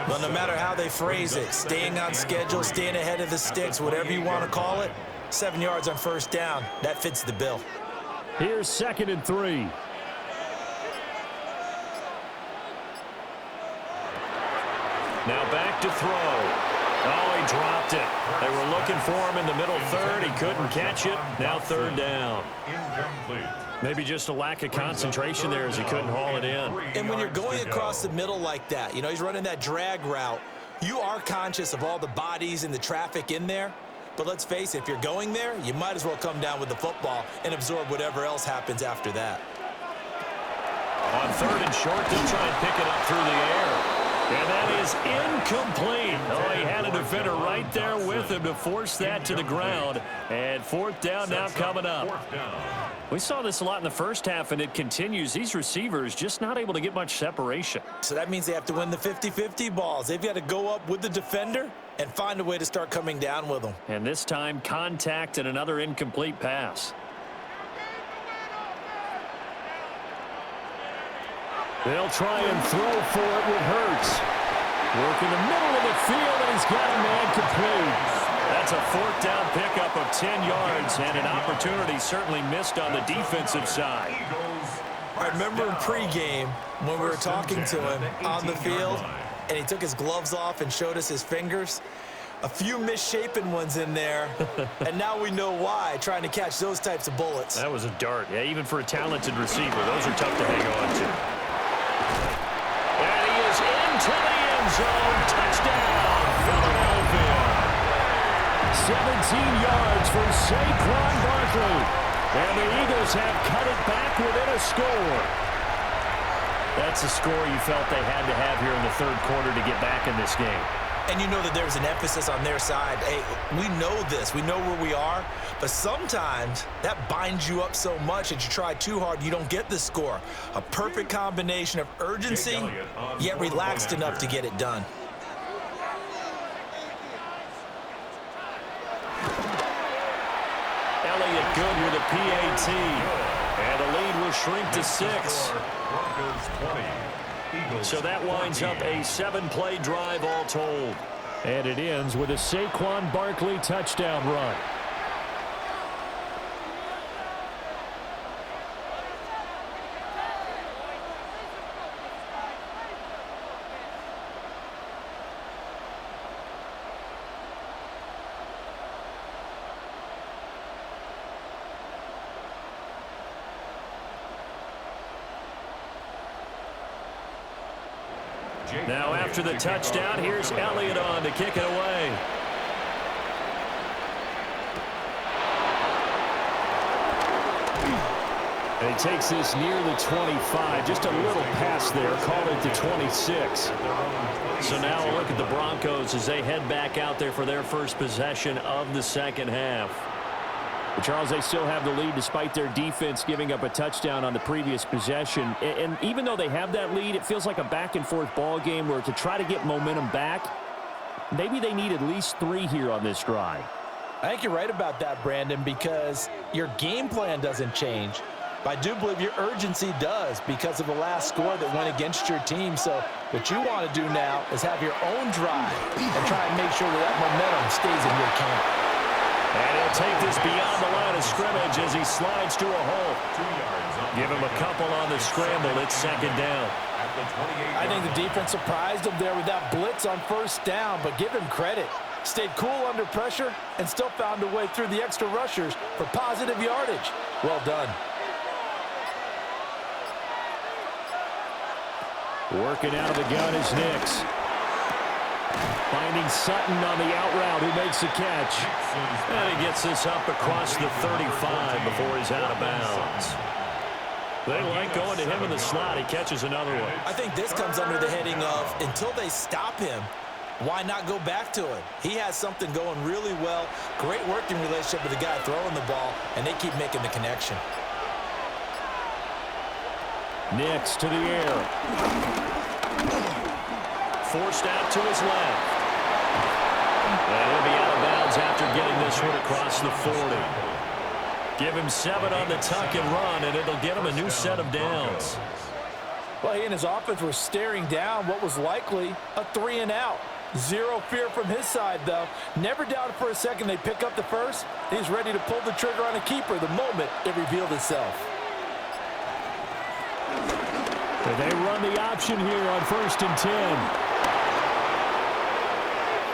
Well, no matter how they phrase it, staying on schedule, staying ahead of the sticks, whatever you want to call it, 7 yards on first down, that fits the bill. Here's 2nd and 3. Now back to throw. Oh, he dropped it. They were looking for him in the middle third. He couldn't catch it. Now 3rd down. Maybe just a lack of concentration there as he couldn't haul it in. And when you're going across the middle like that, you know, he's running that drag route, you are conscious of all the bodies and the traffic in there. But let's face it, if you're going there, you might as well come down with the football and absorb whatever else happens after that. On 3rd and short, they'll try and pick it up through the air. And that is incomplete. Oh, he had a defender right there with him to force that to the ground. And fourth down now coming up. We saw this a lot in the first half, and it continues. These receivers just not able to get much separation. So that means they have to win the 50-50 balls. They've got to go up with the defender and find a way to start coming down with them. And this time, contact and another incomplete pass. They'll try and throw for it with Hurts. Work in the middle of the field, and he's got a man complete. That's a fourth down pickup of 10 yards, and an opportunity certainly missed on the defensive side. I remember in pregame when we were talking to him on the field, and he took his gloves off and showed us his fingers. A few misshapen ones in there, and now we know why, trying to catch those types of bullets. That was a dart. Yeah, even for a talented receiver, those are tough to hang on to. And he is into the end zone. Touchdown, Philadelphia. 17 yards for Saquon Barkley. And the Eagles have cut it back within a score. That's a score you felt they had to have here in the third quarter to get back in this game. And you know that there's an emphasis on their side. Hey, we know this. We know where we are. But sometimes that binds you up so much that you try too hard, you don't get the score. A perfect combination of urgency, yet relaxed enough to get it done. Elliott good with a PAT. And the lead will shrink to 6. So that winds up a 7-play drive all told. And it ends with a Saquon Barkley touchdown run. Now after the touchdown, here's Elliott on to kick it away. And he takes this near the 25. Just a little pass there. Called it to 26. So now a look at the Broncos as they head back out there for their first possession of the second half. But Charles, they still have the lead despite their defense giving up a touchdown on the previous possession. And even though they have that lead, it feels like a back-and-forth ball game where to try to get momentum back, maybe they need at least 3 here on this drive. I think you're right about that, Brandon, because your game plan doesn't change. But I do believe your urgency does because of the last score that went against your team. So what you want to do now is have your own drive and try and make sure that momentum stays in your camp. And he'll take this beyond the line of scrimmage as he slides to a hole. Give him a couple on the scramble. It's second down. I think the defense surprised him there with that blitz on first down, but give him credit. Stayed cool under pressure and still found a way through the extra rushers for positive yardage. Well done. Working out of the gun is Nix. Finding Sutton on the out route, who makes the catch. And he gets this up across the 35 before he's out of bounds. They like going to him in the slot. He catches another one. I think this comes under the heading of, until they stop him, why not go back to it? He has something going really well. Great working relationship with the guy throwing the ball, and they keep making the connection. Nix to the air. Forced out to his left. And he'll be out of bounds after getting this one across the 40. Give him 7 on the tuck and run, and it'll get him a new set of downs. Well, he and his offense were staring down what was likely a 3-and-out. Zero fear from his side, though. Never doubted for a second they pick up the first. He's ready to pull the trigger on a keeper the moment it revealed itself. And they run the option here on 1st and 10.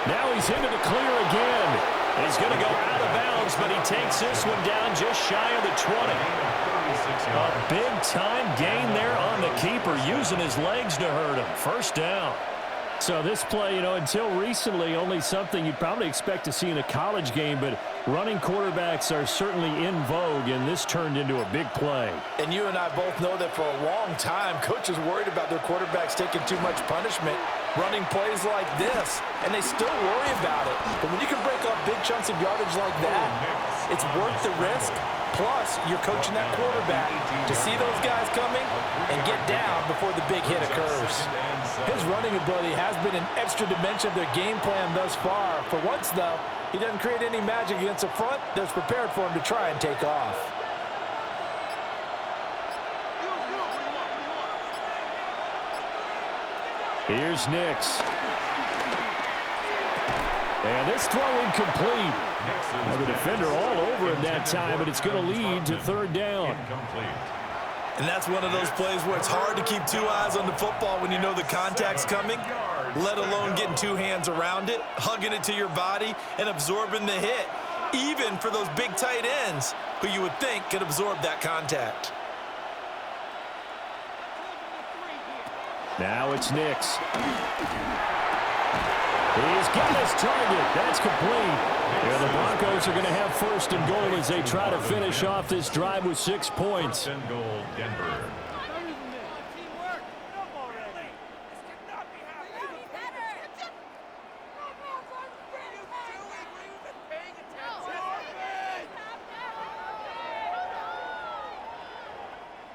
Now he's into the clear again. He's going to go out of bounds, but he takes this one down just shy of the 20. A big-time gain there on the keeper, using his legs to hurt him. First down. So this play, until recently, only something you'd probably expect to see in a college game, but running quarterbacks are certainly in vogue, and this turned into a big play. And you and I both know that for a long time, coaches worried about their quarterbacks taking too much punishment. running plays like this, and they still worry about it. But when you can break up big chunks of yardage like that, it's worth the risk. Plus, you're coaching that quarterback to see those guys coming and get down before the big hit occurs. His running ability has been an extra dimension of their game plan thus far. For once, though, he doesn't create any magic against the front that's prepared for him to try and take off. Here's Nix. And this throw incomplete. Well, the defender all over him that time, and it's going to lead to third down. And that's one of those plays where it's hard to keep two eyes on the football when you know the contact's coming, let alone getting two hands around it, hugging it to your body, and absorbing the hit, even for those big tight ends who you would think could absorb that contact. Now it's Nix. He's got his target. That's complete. Yeah, the Broncos are going to have first and goal as they try to finish off this drive with 6 points. First and goal, Denver.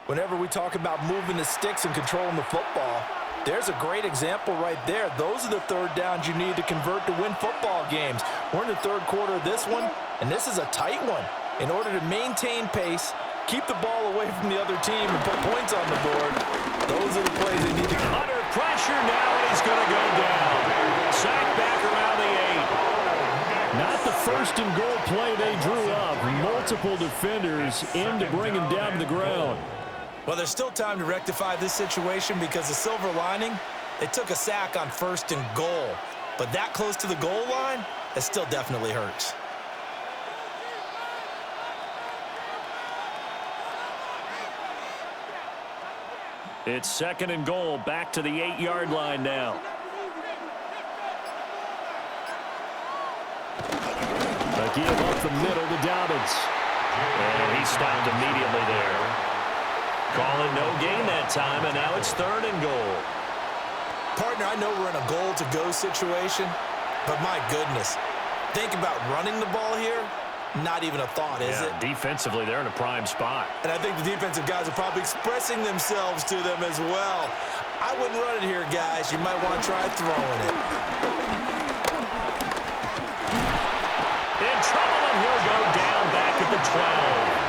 Whenever we talk about moving the sticks and controlling the football, there's a great example right there. Those are the third downs you need to convert to win football games. We're in the third quarter of this one, and this is a tight one. In order to maintain pace, keep the ball away from the other team, and put points on the board, those are the plays they need to come. Under pressure now, and he's going to go down. Sack back around the 8. Not the first and goal play they drew up. Multiple defenders in to bring him down to the ground. Well, there's still time to rectify this situation because the silver lining, they took a sack on first and goal. But that close to the goal line, it still definitely hurts. It's second and goal, back to the 8-yard line now. A give up the middle to Dobbins. And he stopped immediately there. Calling no gain that time, and now it's third and goal. Partner, I know we're in a goal-to-go situation, but my goodness, think about running the ball here, not even a thought, is it? Defensively, they're in a prime spot. And I think the defensive guys are probably expressing themselves to them as well. I wouldn't run it here, guys. You might want to try throwing it. In trouble, and he'll go down back at the 12.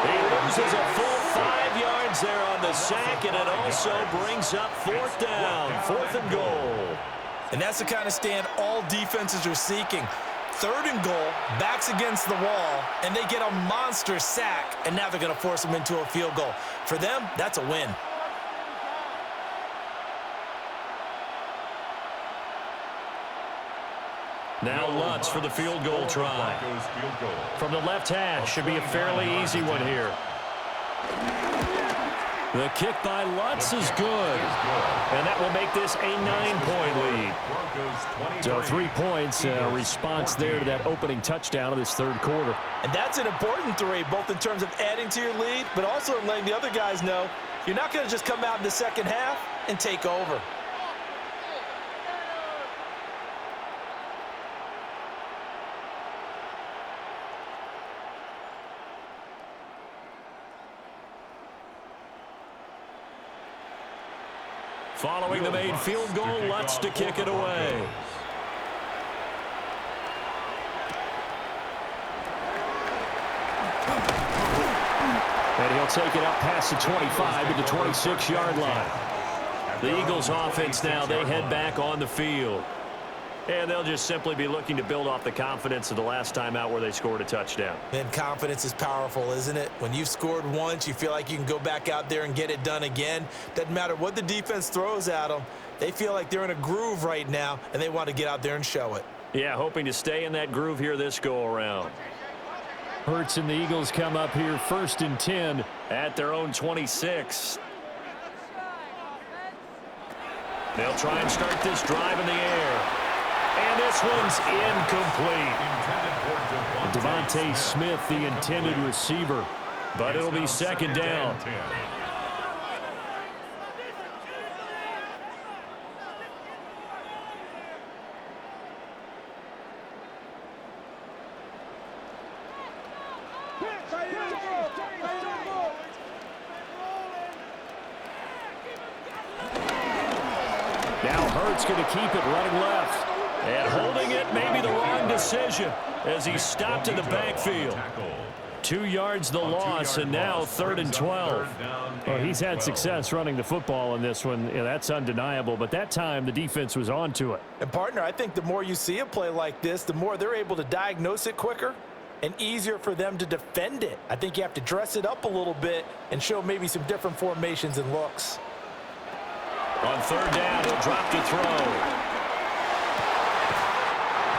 He loses a full 5 yards there on the sack, and it also brings up fourth down, fourth and goal. And that's the kind of stand all defenses are seeking. Third and goal, backs against the wall, and they get a monster sack, and now they're going to force them into a field goal. For them, that's a win. Now Lutz for the field goal try. From the left hash, should be a fairly easy one here. The kick by Lutz is good. And that will make this a 9-point lead. So 3 points, a response there to that opening touchdown of this third quarter. And that's an important 3, both in terms of adding to your lead, but also in letting the other guys know you're not going to just come out in the second half and take over. Following the made field goal, Lutz to kick it away. And he'll take it up past the 25 to the 26-yard line. The Eagles offense now, they head back on the field. And they'll just simply be looking to build off the confidence of the last time out where they scored a touchdown. And confidence is powerful, isn't it? When you've scored once, you feel like you can go back out there and get it done again. Doesn't matter what the defense throws at them. They feel like they're in a groove right now, and they want to get out there and show it. Yeah, hoping to stay in that groove here this go-around. Hurts and the Eagles come up here first and 10 at their own 26. They'll try and start this drive in the air. And this one's incomplete. Devontae Smith, the intended receiver. But it'll be second down. Hurts going to keep it running left. And holding it may be the wrong decision as he stopped in the backfield. 2 yards the loss, and now 3rd and 12. Well, he's had success running the football in this one. Yeah, that's undeniable, but that time the defense was on to it. And, partner, I think the more you see a play like this, the more they're able to diagnose it quicker and easier for them to defend it. I think you have to dress it up a little bit and show maybe some different formations and looks. On 3rd down, he'll drop to throw.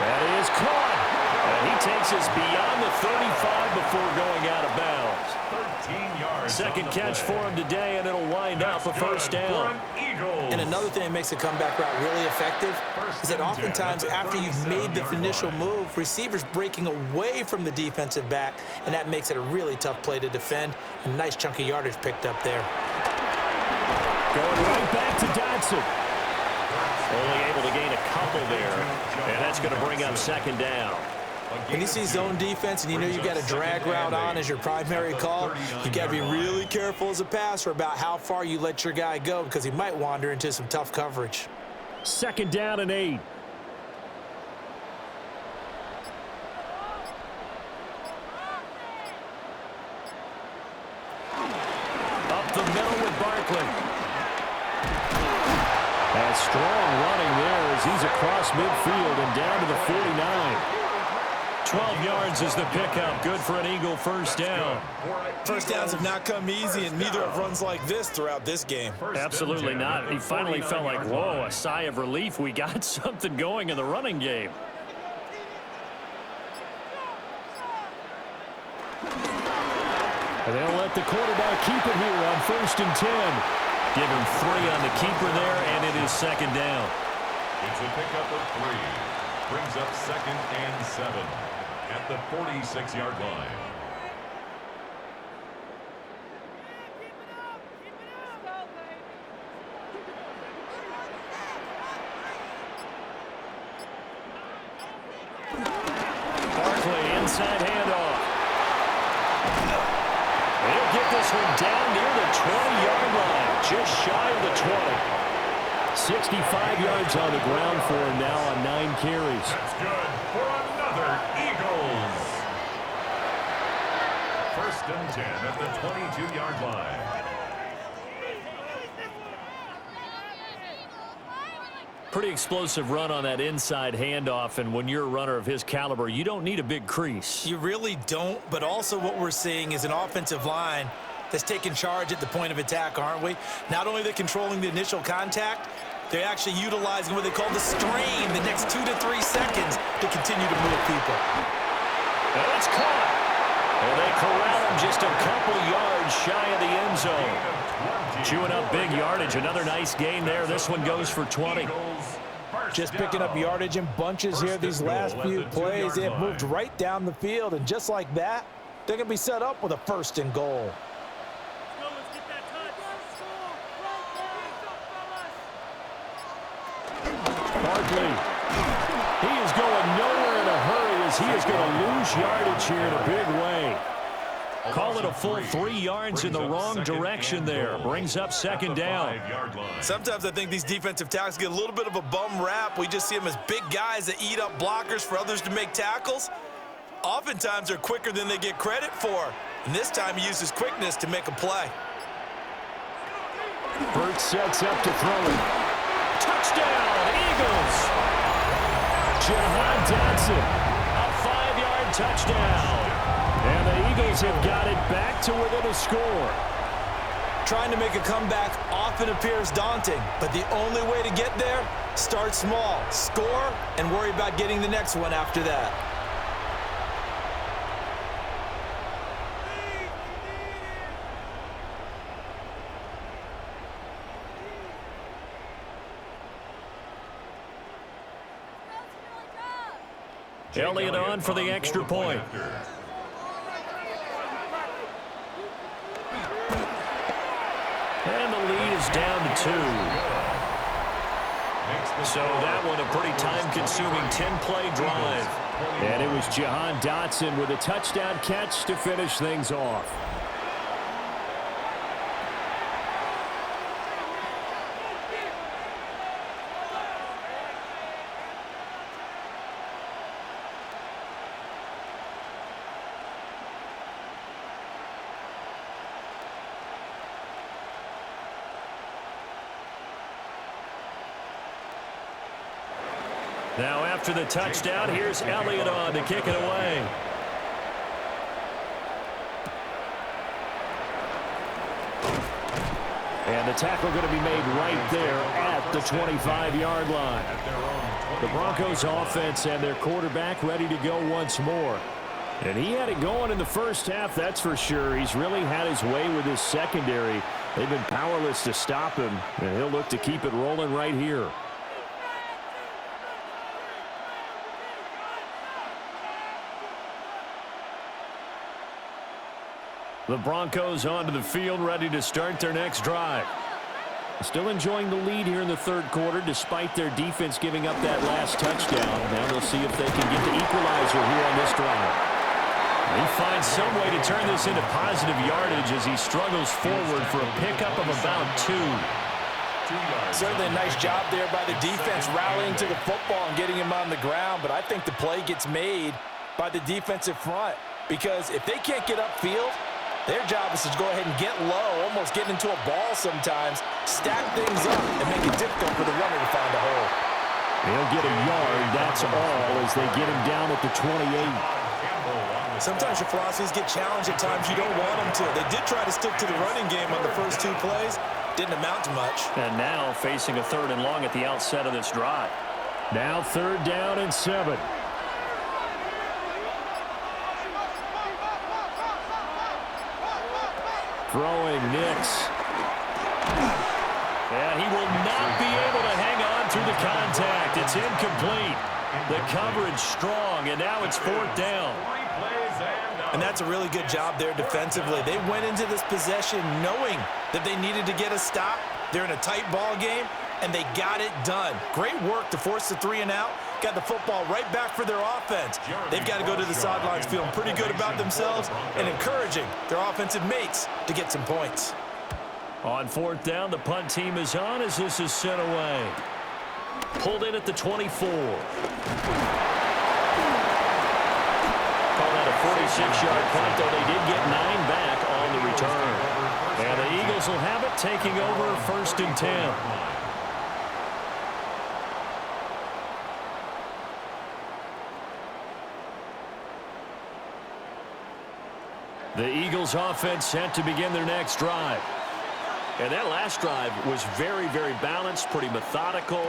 That is caught. And he takes us beyond the 35 before going out of bounds. 13 yards. Second catch for him today, and it'll wind up a first down. And another thing that makes the comeback route really effective is that oftentimes after you've made the initial move, receivers breaking away from the defensive back, and that makes it a really tough play to defend. A nice chunk of yardage picked up there. Going right back to Dodson. Only able to gain a couple there, and that's going to bring up 2nd down. When you see zone defense and you know you got a drag route on as your primary call, you got to be really careful as a passer about how far you let your guy go because he might wander into some tough coverage. 2nd down and 8. Up the middle with Barkley. And strong running there as he's across midfield and down to the 49. 12 yards is the pickup. Good for an Eagle first down. First downs have not come easy, and neither have runs like this throughout this game. Absolutely not. He finally felt like, whoa, a sigh of relief. We got something going in the running game. And they'll let the quarterback keep it here on 1st and 10. Give him 3 on the keeper there, and it is 2nd down. It's a pickup of 3. Brings up 2nd and 7 at the 46-yard line. Barkley inside handoff. He'll get this one down near the 20-yard line, just shy of the 20. 65 yards on the ground for him now on 9 carries. That's good for another Eagles. 1st and 10 at the 22-yard line. Pretty explosive run on that inside handoff, and when you're a runner of his caliber, you don't need a big crease. You really don't, but also what we're seeing is an offensive line that's taking charge at the point of attack, aren't we? Not only are they controlling the initial contact, they're actually utilizing what they call the strain the next 2 to 3 seconds to continue to move people. And it's caught. And they corral him just a couple yards shy of the end zone. Chewing up big yardage. Another nice gain there. This one goes for 20. Just picking up yardage in bunches here these last few plays. They have moved right down the field, and just like that, they're going to be set up with a 1st and goal. Barkley. He is going nowhere in a hurry as he is going to lose yardage here in a big way. Call it a full 3 yards in the wrong direction there. Brings up 2nd down. Sometimes I think these defensive tackles get a little bit of a bum rap. We just see them as big guys that eat up blockers for others to make tackles. Oftentimes they're quicker than they get credit for. And this time he uses quickness to make a play. Burt sets up to throw it. Touchdown, Eagles! Jahan Dotson, a 5-yard touchdown. And the Eagles have got it back to within a score. Trying to make a comeback often appears daunting, but the only way to get there, start small, score, and worry about getting the next one after that. Elliott on for the extra point. And the lead is down to 2. So that one a pretty time-consuming 10-play drive. And it was Jahan Dotson with a touchdown catch to finish things off. Now after the touchdown, here's Elliott on to kick it away. And the tackle going to be made right there at the 25-yard line. The Broncos offense and their quarterback ready to go once more. And he had it going in the first half, that's for sure. He's really had his way with his secondary. They've been powerless to stop him, and he'll look to keep it rolling right here. The Broncos onto the field, ready to start their next drive. Still enjoying the lead here in the third quarter, despite their defense giving up that last touchdown. Now they'll see if they can get the equalizer here on this drive. He finds some way to turn this into positive yardage as he struggles forward for a pickup of about 2. Certainly a nice job there by the defense rallying to the football and getting him on the ground, but I think the play gets made by the defensive front because if they can't get upfield, their job is to go ahead and get low, almost get into a ball sometimes, stack things up, and make it difficult for the runner to find a hole. He'll get a yard, that's all, as they get him down at the 28. Sometimes your philosophies get challenged at times you don't want them to. They did try to stick to the running game on the first 2 plays. Didn't amount to much. And now facing a 3rd and long at the outset of this drive. Now 3rd down and 7. Throwing Nix. And he will not be able to hang on through the contact. It's incomplete. The coverage strong, and now it's 4th down. And that's a really good job there defensively. They went into this possession knowing that they needed to get a stop. They're in a tight ball game, and they got it done. Great work to force the 3 and out. Got the football right back for their offense. They've got to go to the sidelines feeling pretty good about themselves and encouraging their offensive mates to get some points. On 4th down, the punt team is on as this is sent away. Pulled in at the 24. Call that a 46-yard punt, though they did get 9 back on the return. And the Eagles will have it, taking over 1st and 10. The Eagles offense set to begin their next drive. And that last drive was very, very balanced, pretty methodical.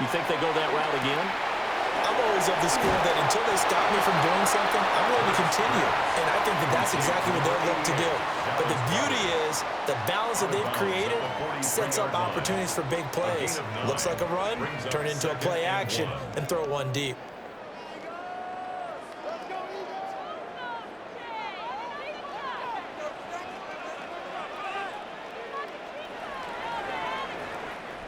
You think they go that route again? I'm always of the school that until they stop me from doing something, I'm going to continue. And I think that that's exactly what they'll look to do. But the beauty is the balance that they've created sets up opportunities for big plays. Looks like a run, turn into a play action, and throw one deep.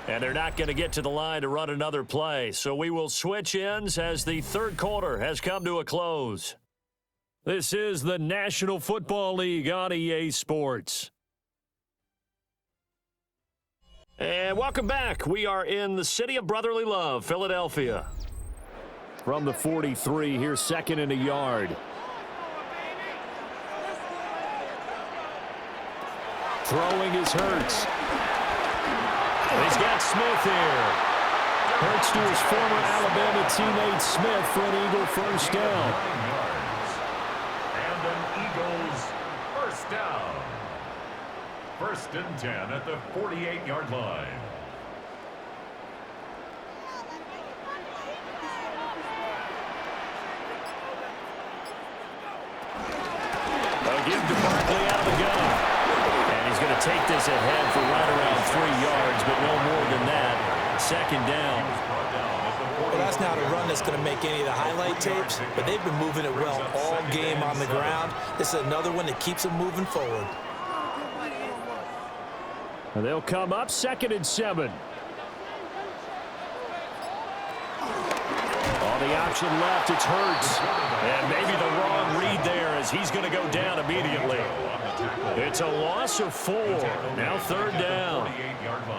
And they're not going to get to the line to run another play. So we will switch ends as the third quarter has come to a close. This is the National Football League on EA Sports. And welcome back. We are in the city of brotherly love, Philadelphia. From the 43, here's 2nd and a yard. Throwing is Hurts. He's got Smith here. Hurts to his former Alabama teammate Smith for an Eagle 1st down. And an Eagles 1st down. 1st and 10 at the 48-yard line. They'll give to Barkley out of the gun. And he's going to take this ahead for right around 3 yards, but no more than that. 2nd down. Well, that's not a run that's going to make any of the highlight tapes, but they've been moving it well all game on the ground. This is another one that keeps them moving forward. And they'll come up 2nd and 7. On the option left, it's Hurts. And maybe the wrong read there as he's going to go down immediately. It's a loss of 4. Now 3rd down.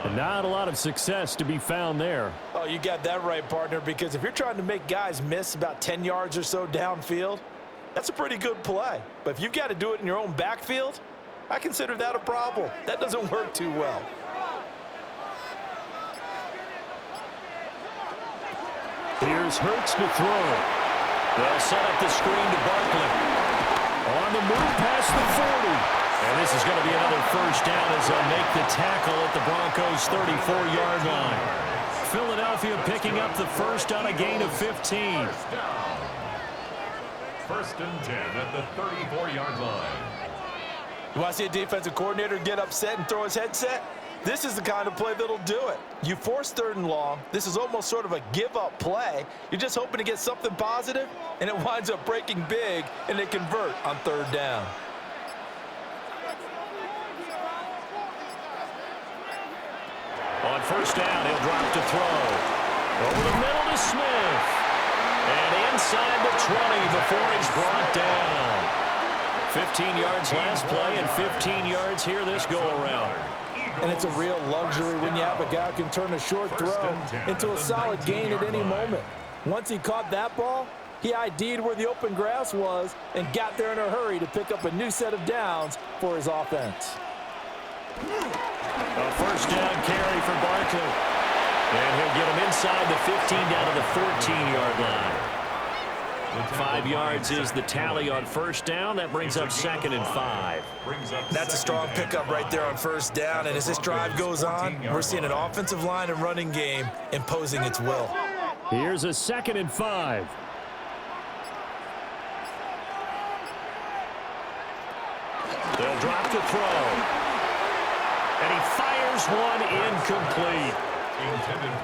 And not a lot of success to be found there. Oh, you got that right, partner, because if you're trying to make guys miss about 10 yards or so downfield, that's a pretty good play. But if you've got to do it in your own backfield, I consider that a problem. That doesn't work too well. Here's Hurts to throw. They'll set up the screen to Barkley. On the move past the 40. And this is going to be another first down as they'll make the tackle at the Broncos' 34-yard line. Philadelphia picking up the first on a gain of 15. First and 10 at the 34-yard line. You want to see a defensive coordinator get upset and throw his headset? This is the kind of play that'll do it. You force 3rd and long. This is almost sort of a give-up play. You're just hoping to get something positive, and it winds up breaking big, and they convert on 3rd down. On first down, he'll drop to throw. Over the middle to Smith. And inside the 20 before he's brought down. 15 yards last play and 15 yards here this go-around. And it's a real luxury when you have a guy who can turn a short throw into a solid gain at any moment. Once he caught that ball, he ID'd where the open grass was and got there in a hurry to pick up a new set of downs for his offense. A first down carry for Barkley. And he'll get him inside the 15 down to the 14-yard line. 5 yards is the tally on first down. That brings up 2nd and 5. That's a strong pickup right there on first down. And as this drive goes on, we're seeing an offensive line and running game imposing its will. Here's a 2nd and 5. They'll drop to throw. And he fires one incomplete.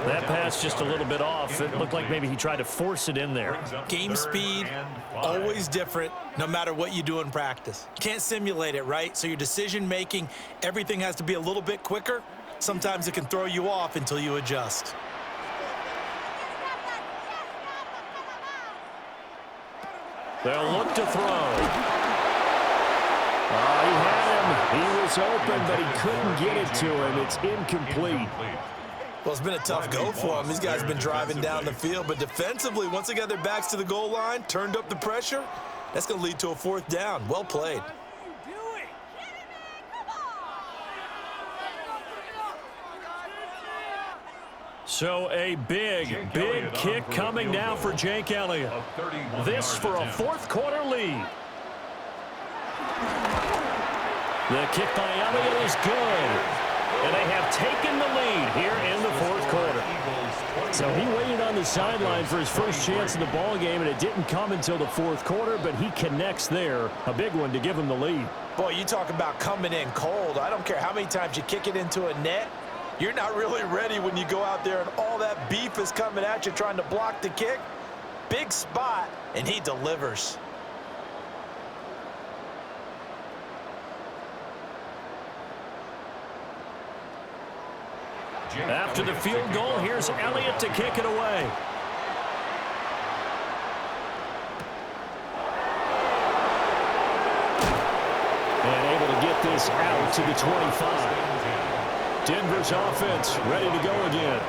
That pass just a little bit off. It looked like maybe he tried to force it in there. Game speed, always different, no matter what you do in practice. Can't simulate it, right? So your decision-making, everything has to be a little bit quicker. Sometimes it can throw you off until you adjust. They'll look to throw. He had him. He was open, but he couldn't get it to him. It's incomplete. Well, it's been a tough go for them. These guys have been driving down the field, but defensively, once they got their backs to the goal line, turned up the pressure, that's going to lead to a 4th down. Well played. So a big kick coming now for Jake Elliott. This for a 4th quarter lead. The kick by Elliott is good. And they have taken the lead here in the 4th quarter. So he waited on the sideline for his first chance in the ball game, and it didn't come until the 4th quarter, but he connects there. A big one to give him the lead. Boy, you talk about coming in cold. I don't care how many times you kick it into a net. You're not really ready when you go out there and all that beef is coming at you trying to block the kick. Big spot, and he delivers. After the field goal, here's Elliott to kick it away. And able to get this out to the 25. Denver's offense ready to go again.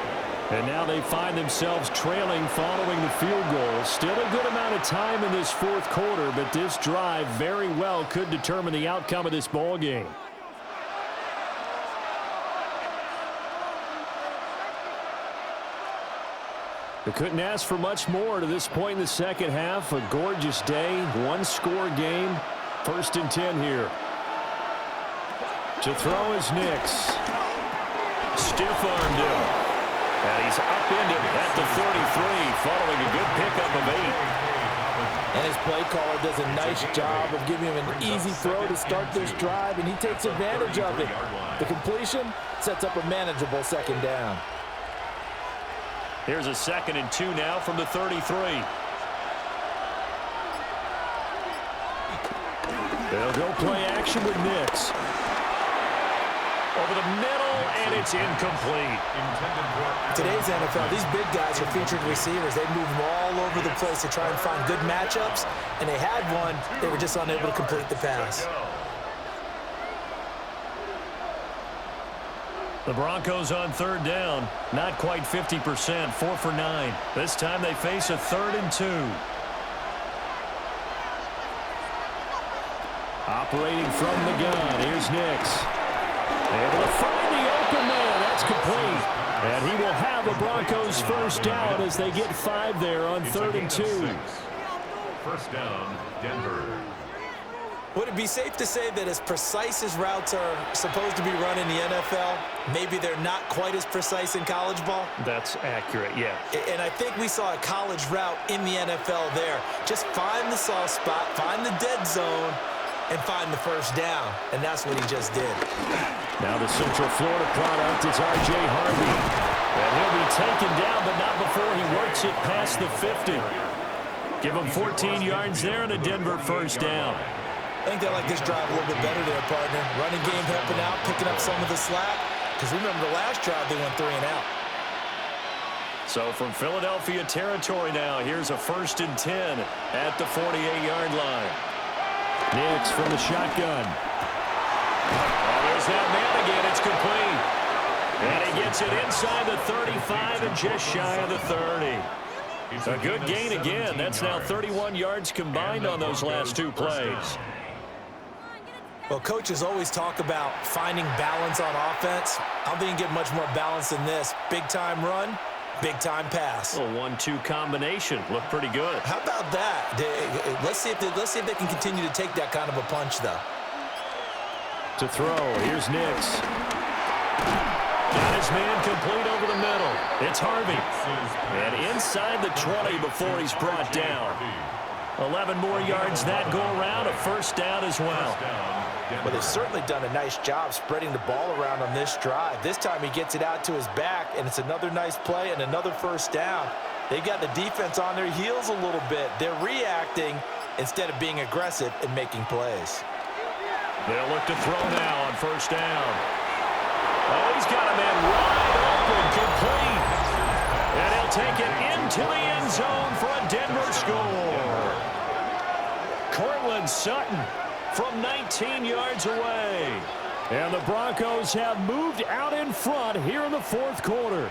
And now they find themselves trailing following the field goal. Still a good amount of time in this 4th quarter, but this drive very well could determine the outcome of this ball game. They couldn't ask for much more to this point in the second half. A gorgeous day, 1-score game. 1st and 10 here. To throw is Nix. Stiff-armed him. And he's upended at the 33 following a good pickup of 8. And his play caller does a nice job of giving him an easy throw to start this drive, and he takes advantage of it. The completion sets up a manageable 2nd down. Here's a 2nd and 2 now from the 33. They'll go play action with Nix. Over the middle, and it's incomplete. Today's NFL, these big guys are featured receivers. They move them all over the place to try and find good matchups, and they had one. They were just unable to complete the pass. The Broncos on 3rd down. Not quite 50%, 4 for 9. This time they face a 3rd and 2. Operating from the gun, here's Nix. Able to find the open man. That's complete. And he will have a Broncos first down as they get 5 there on 3rd and 2. First down, Denver. Would it be safe to say that as precise as routes are supposed to be run in the NFL, maybe they're not quite as precise in college ball? That's accurate, yeah. And I think we saw a college route in the NFL there. Just find the soft spot, find the dead zone, and find the first down. And that's what he just did. Now the Central Florida product is R.J. Harvey. And he'll be taken down, but not before he works it past the 50. Give him 14 yards there and a Denver first down. I think they like this drive a little bit better there, partner. Running game helping out, picking up some of the slack. Because remember the last drive, they went 3 and out. So from Philadelphia territory now, here's a 1st and 10 at the 48-yard line. Nix from the shotgun. Oh, there's that man again. It's complete. And he gets it inside the 35 and just shy of the 30. A good gain again. That's now 31 yards combined on those last 2 plays. Well, coaches always talk about finding balance on offense. I don't think you can get much more balance than this. Big-time run, big-time pass. A 1-2 combination. Looked pretty good. How about that? Let's see if they can continue to take that kind of a punch, though. To throw, here's Nix. Got his man complete over the middle. It's Harvey. And inside the 20 before he's brought down. 11 more yards that go around, a first down as well. Well, they've certainly done a nice job spreading the ball around on this drive. This time he gets it out to his back, and it's another nice play and another first down. They've got the defense on their heels a little bit. They're reacting instead of being aggressive and making plays. They'll look to throw now on first down. Oh, he's got a man wide open, complete. And he'll take it into the end zone for a Denver score. Cortland Sutton from 19 yards away. And the Broncos have moved out in front here in the 4th quarter.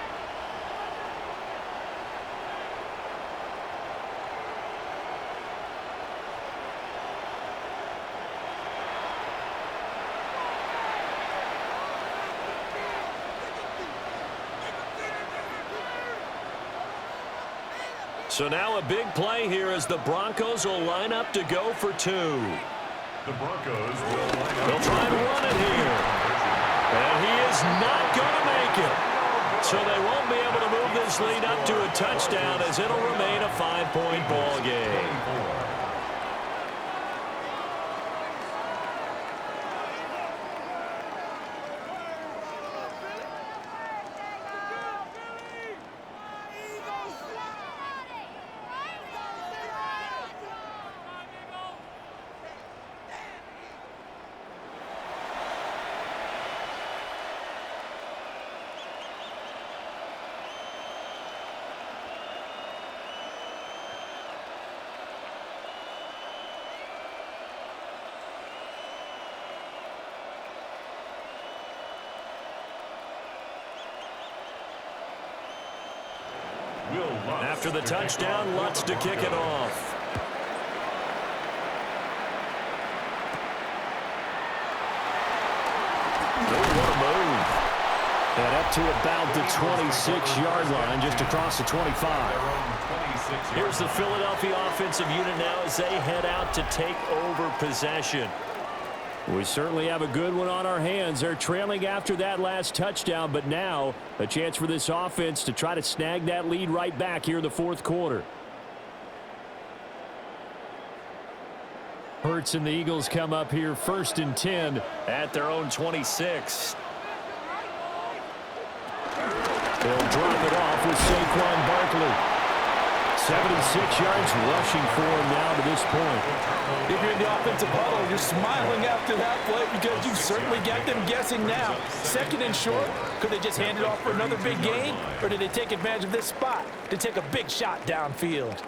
So now a big play here as the Broncos will line up to go for 2. The Broncos will line up. They'll try to run it here. And he is not going to make it. So they won't be able to move this lead up to a touchdown as it'll remain a 5-point ball game. After the touchdown, Lutz to kick it off. What a move. And up to about the 26-yard line, just across the 25. Here's the Philadelphia offensive unit now as they head out to take over possession. We certainly have a good one on our hands. They're trailing after that last touchdown, but now a chance for this offense to try to snag that lead right back here in the 4th quarter. Hurts and the Eagles come up here 1st and 10 at their own 26. They'll drop it off with Saquon Barkley. 76 yards rushing for him now to this point. If you're in the offensive huddle, you're smiling after that play because you've certainly got them guessing now. 2nd and short, could they just hand it off for another big gain? Or did they take advantage of this spot to take a big shot downfield?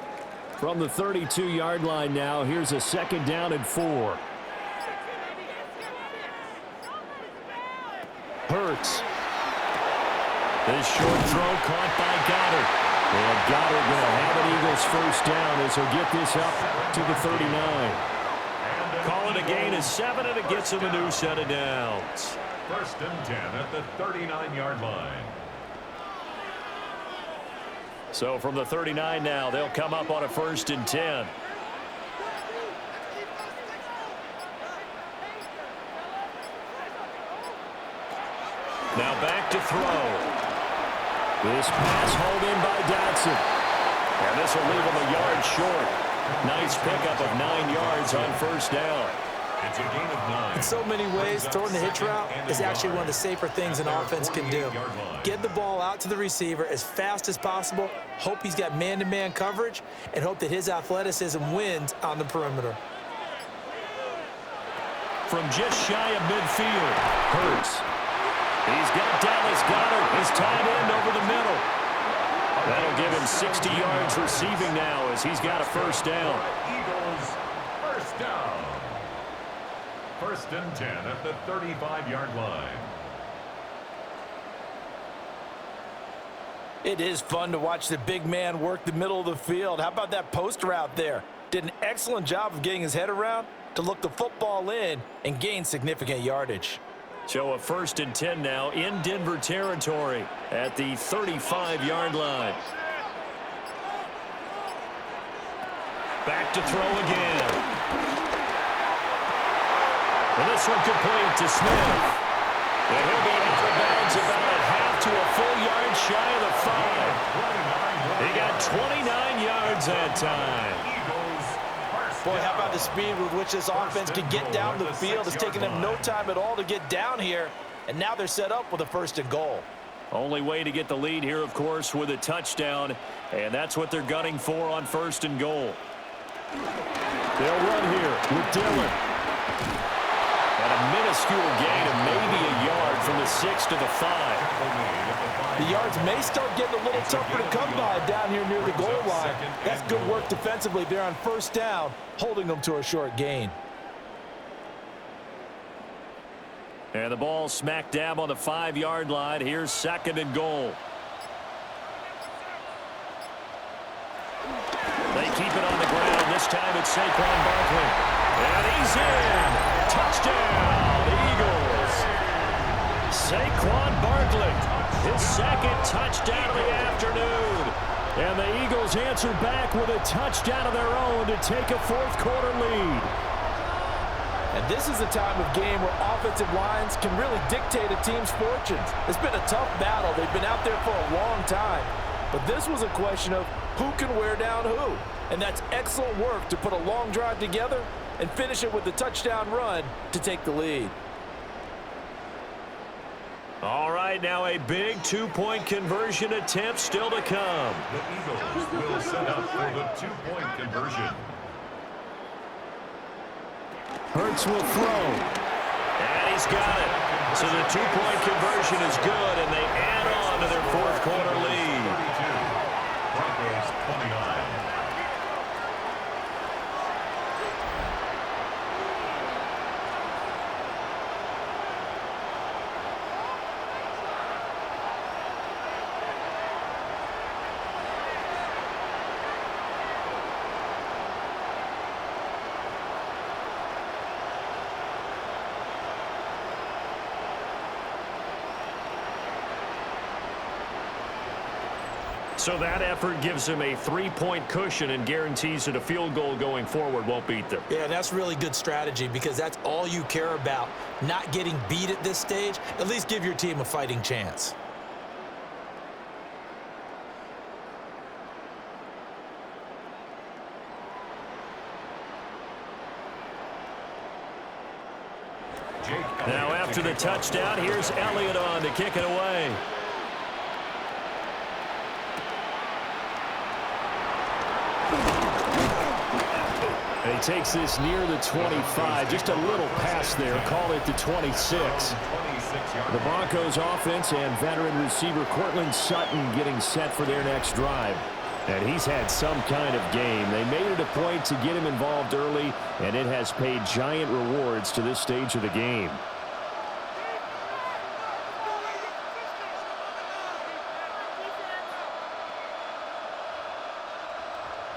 From the 32-yard line now, here's a 2nd down and 4. Hurts. This short throw caught by Goddard. And Goddard going to have an Eagles first down as he'll get this up to the 39. Calling a gain of 7, and it gets him a new set of downs. First and 10 at the 39-yard line. So from the 39 now, they'll come up on a first and 10. Now back to throw. This pass hauled in by Dotson. And this will leave him a yard short. Nice pickup of 9 yards on first down. It's a gain of 9. In so many ways, throwing the hitch route is actually one of the safer things an offense can do. Get the ball out to the receiver as fast as possible, hope he's got man-to-man coverage, and hope that his athleticism wins on the perimeter. From just shy of midfield, Hurts. He's got Dallas Goedert, his tight end over the middle. That'll give him 60 yards receiving now as he's got a first down. Eagles, first down. First and 10 at the 35-yard line. It is fun to watch the big man work the middle of the field. How about that post route there? Did an excellent job of getting his head around to look the football in and gain significant yardage. So a first and 10 now in Denver territory at the 35-yard line. Back to throw again. And this one complete to Smith. And he'll be out of bounds about a half to a full yard shy of the 5. He got 29 yards that time. Boy, how about the speed with which this offense can get down the field? It's taken them no time at all to get down here, and now they're set up with a first and goal. Only way to get the lead here, of course, with a touchdown, and that's what they're gunning for on first and goal. They'll run here with Dillon. And a minuscule gain of maybe a yard from the 6 to the 5. The yards may start getting a little tougher to come by down here near the goal line. That's good work defensively there on first down, holding them to a short gain. And the ball smack dab on the 5-yard line. Here's second and goal. They keep it on the ground. This time it's Saquon Barkley. And he's in. Touchdown, Eagles. Saquon Barkley, his second touchdown of the afternoon. And the Eagles answer back with a touchdown of their own to take a fourth-quarter lead. And this is a time of game where offensive lines can really dictate a team's fortunes. It's been a tough battle. They've been out there for a long time. But this was a question of who can wear down who. And that's excellent work to put a long drive together and finish it with the touchdown run to take the lead. All right, now a big two-point conversion attempt still to come. The Eagles will set up for the two-point conversion. Hurts will throw. And he's got it. So the two-point conversion is good, and they add on to their fourth-quarter lead. 32. Broncos 29. So that effort gives him a three-point cushion and guarantees that a field goal going forward won't beat them. Yeah, that's really good strategy because that's all you care about. Not getting beat at this stage. At least give your team a fighting chance. Now after the touchdown, here's Elliott on to kick it away. And he takes this near the 25. Just a little pass there. Call it the 26. The Broncos offense and veteran receiver Cortland Sutton getting set for their next drive. And he's had some kind of game. They made it a point to get him involved early, and it has paid giant rewards to this stage of the game.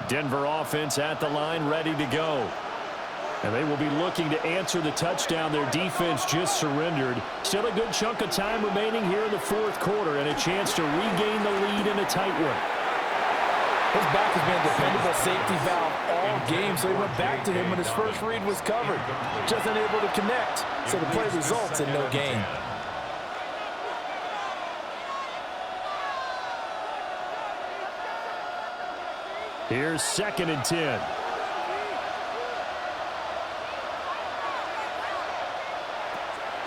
Denver offense at the line, ready to go. And they will be looking to answer the touchdown their defense just surrendered. Still a good chunk of time remaining here in the fourth quarter and a chance to regain the lead in a tight one. His back has been a dependable safety valve all game, so he went back to him when his first read was covered. Just unable to connect, so the play results in no gain. Here's 2nd and 10.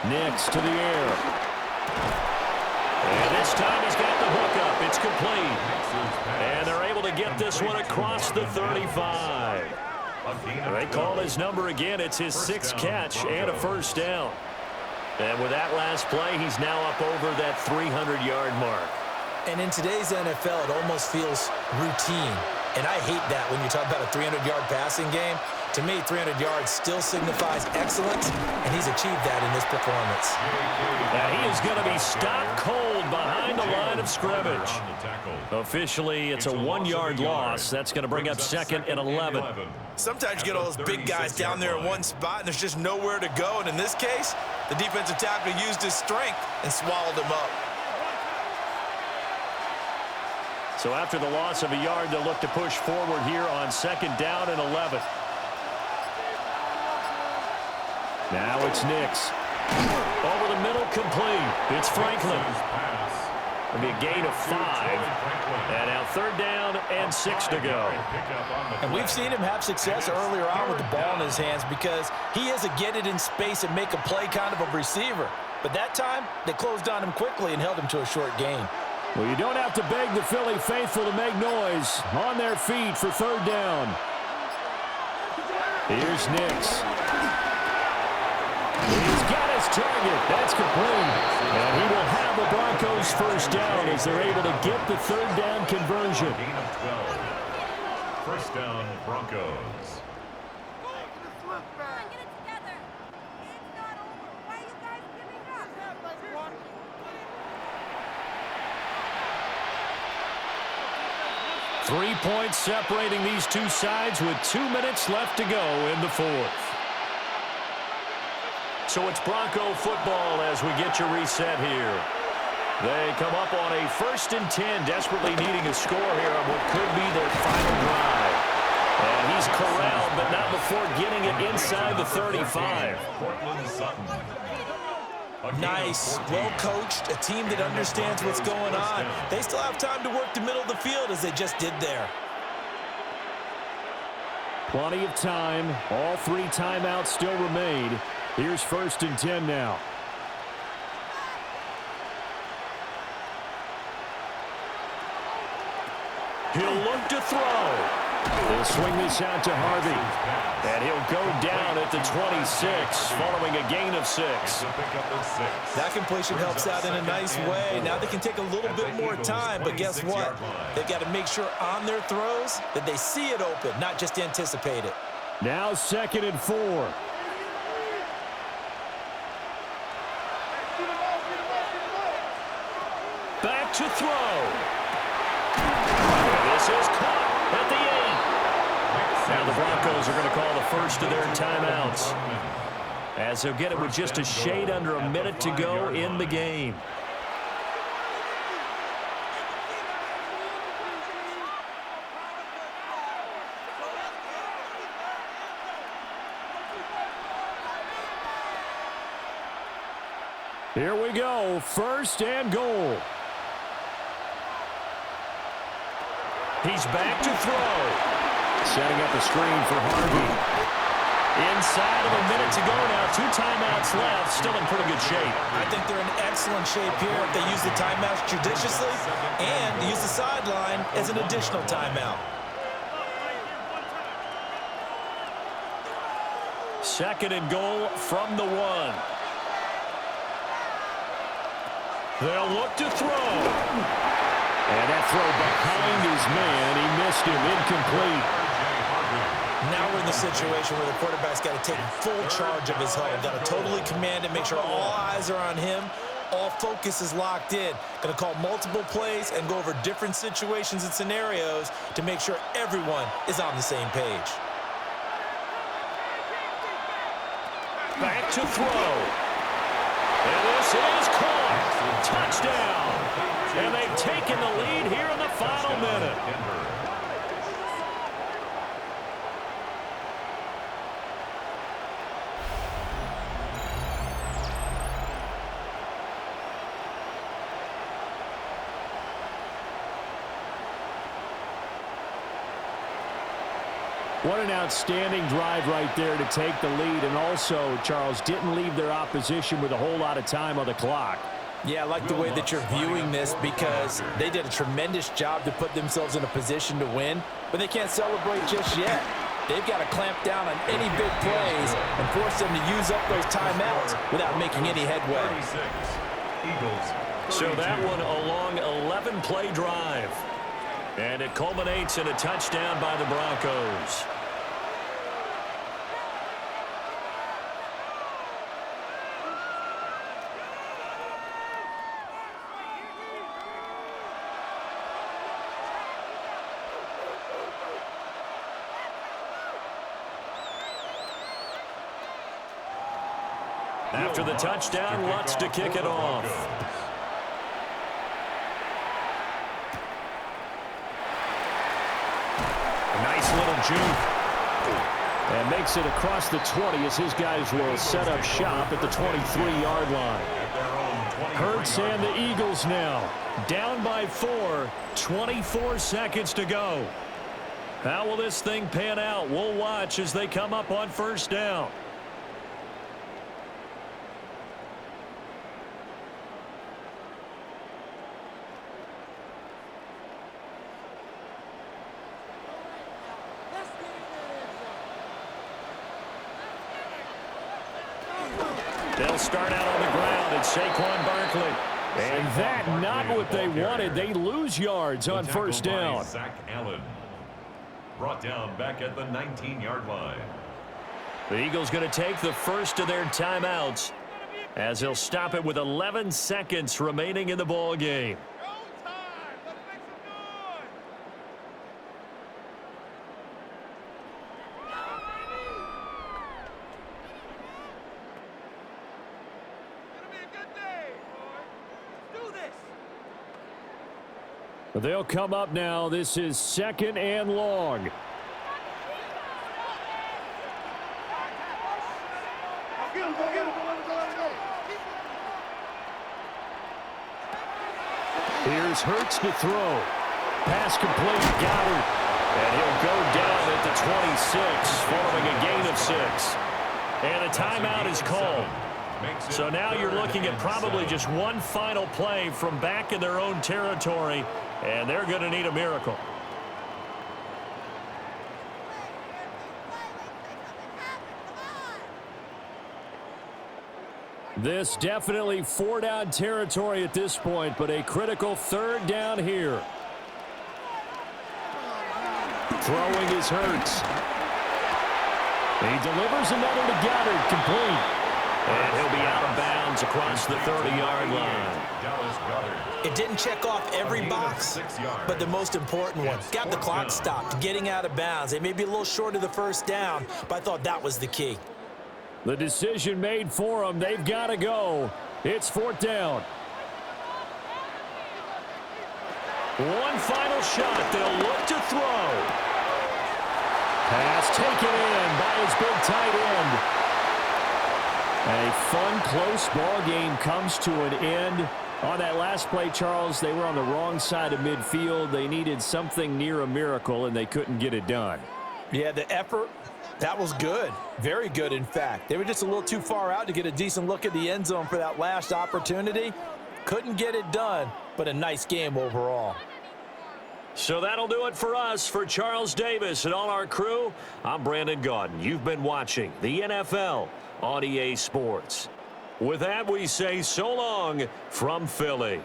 Next to the air. And this time he's got the hook up. It's complete. And they're able to get this one across the 35. They call his number again. It's his 6th catch and a first down. And with that last play, he's now up over that 300-yard mark. And in today's NFL, it almost feels routine. And I hate that when you talk about a 300-yard passing game. To me, 300 yards still signifies excellence, and he's achieved that in this performance. Now he is going to be stopped cold behind the line of scrimmage. Officially, it's a 1-yard loss. That's going to bring up 2nd and 11. Sometimes you get all those big guys down there in one spot, and there's just nowhere to go. And in this case, the defensive tackle used his strength and swallowed him up. So after the loss of a yard, they'll look to push forward here on 2nd down and 11. Now it's Nix. Over the middle, complete. It's Franklin. It'll be a gain of 5. And now 3rd down and 6 to go. And we've seen him have success earlier on with the ball in his hands because he is a get it in space and make a play kind of a receiver. But that time, they closed on him quickly and held him to a short gain. Well, you don't have to beg the Philly faithful to make noise. On their feet for 3rd down. Here's Nix. He's got his target. That's complete. And he will have the Broncos first down as they're able to get the 3rd down conversion. Gain of 12. First down, Broncos. Come on, get it together. It's not over. Why are you guys giving up? 3 points separating these two sides with 2 minutes left to go in the 4th. So it's Bronco football as we get you reset here. They come up on a 1st and 10, desperately needing a score here on what could be their final drive. And he's corralled, but not before getting it inside the 35. Nice, well-coached, a team that understands what's going on. They still have time to work the middle of the field as they just did there. Plenty of time. All 3 timeouts still remain. Here's 1st and 10 now. He'll look to throw. He'll swing this out to Harvey. And he'll go down at the 26, following a gain of 6. That completion helps out in a nice way. Now they can take a little bit more time, but guess what? They've got to make sure on their throws that they see it open, not just anticipate it. Now 2nd and 4. Back to throw. This is caught at the 8. Now the Broncos are going to call the first of their timeouts, as they'll get it with just a shade under a minute to go in the game. Here we go, 1st and goal. He's back to throw. Setting up a screen for Harvey. Inside of a minute to go now. 2 timeouts left. Still in pretty good shape. I think they're in excellent shape here if they use the timeouts judiciously and use the sideline as an additional timeout. 2nd and goal from the 1. They'll look to throw. And that throw behind his man. He missed him. Incomplete. Now we're in the situation where the quarterback's got to take full charge of his huddle. Got to totally command it, make sure all eyes are on him. All focus is locked in. Going to call multiple plays and go over different situations and scenarios to make sure everyone is on the same page. Back to throw. And this is caught. Touchdown. And they've taken the lead here in the final minute. What an outstanding drive right there to take the lead. And also, Charles, didn't leave their opposition with a whole lot of time on the clock. Yeah, I like the way that you're viewing this because they did a tremendous job to put themselves in a position to win, but they can't celebrate just yet. They've got to clamp down on any big plays and force them to use up those timeouts without making any headway. So that one a long 11-play drive. And it culminates in a touchdown by the Broncos. After the touchdown, Lutz to kick it off. A nice little juke. And makes it across the 20 as his guys will set up shop at the 23-yard line. Hurts and the Eagles now. Down by 4, 24 seconds to go. How will this thing pan out? We'll watch as they come up on first down. They'll start out on the ground. It's Saquon Barkley. And that not what they wanted. They lose yards on first down. Zach Allen. Brought down back at the 19-yard line. The Eagles going to take the first of their timeouts as they'll stop it with 11 seconds remaining in the ball game. They'll come up now. This is 2nd and long. Here's Hurts to throw. Pass complete. Goddard. And he'll go down at the 26 following a gain of 6. And a timeout is called. So now you're looking at probably just one final play from back in their own territory, and they're going to need a miracle. This definitely 4-down territory at this point, but a critical 3rd down here. Throwing is Hurts. He delivers another to Goddard, complete. And he'll be out of bounds across the 30-yard line. It didn't check off every box, but the most important one. Got the clock stopped, getting out of bounds. They may be a little short of the first down, but I thought that was the key. The decision made for them. They've got to go. It's 4th down. One final shot. They'll look to throw. Pass taken in by his big tight end. A fun, close ball game comes to an end. On that last play, Charles, they were on the wrong side of midfield. They needed something near a miracle, and they couldn't get it done. Yeah, the effort, that was good. Very good, in fact. They were just a little too far out to get a decent look at the end zone for that last opportunity. Couldn't get it done, but a nice game overall. So that'll do it for us. For Charles Davis and all our crew, I'm Brandon Gaudin. You've been watching the NFL on EA Sports. With that, we say so long from Philly.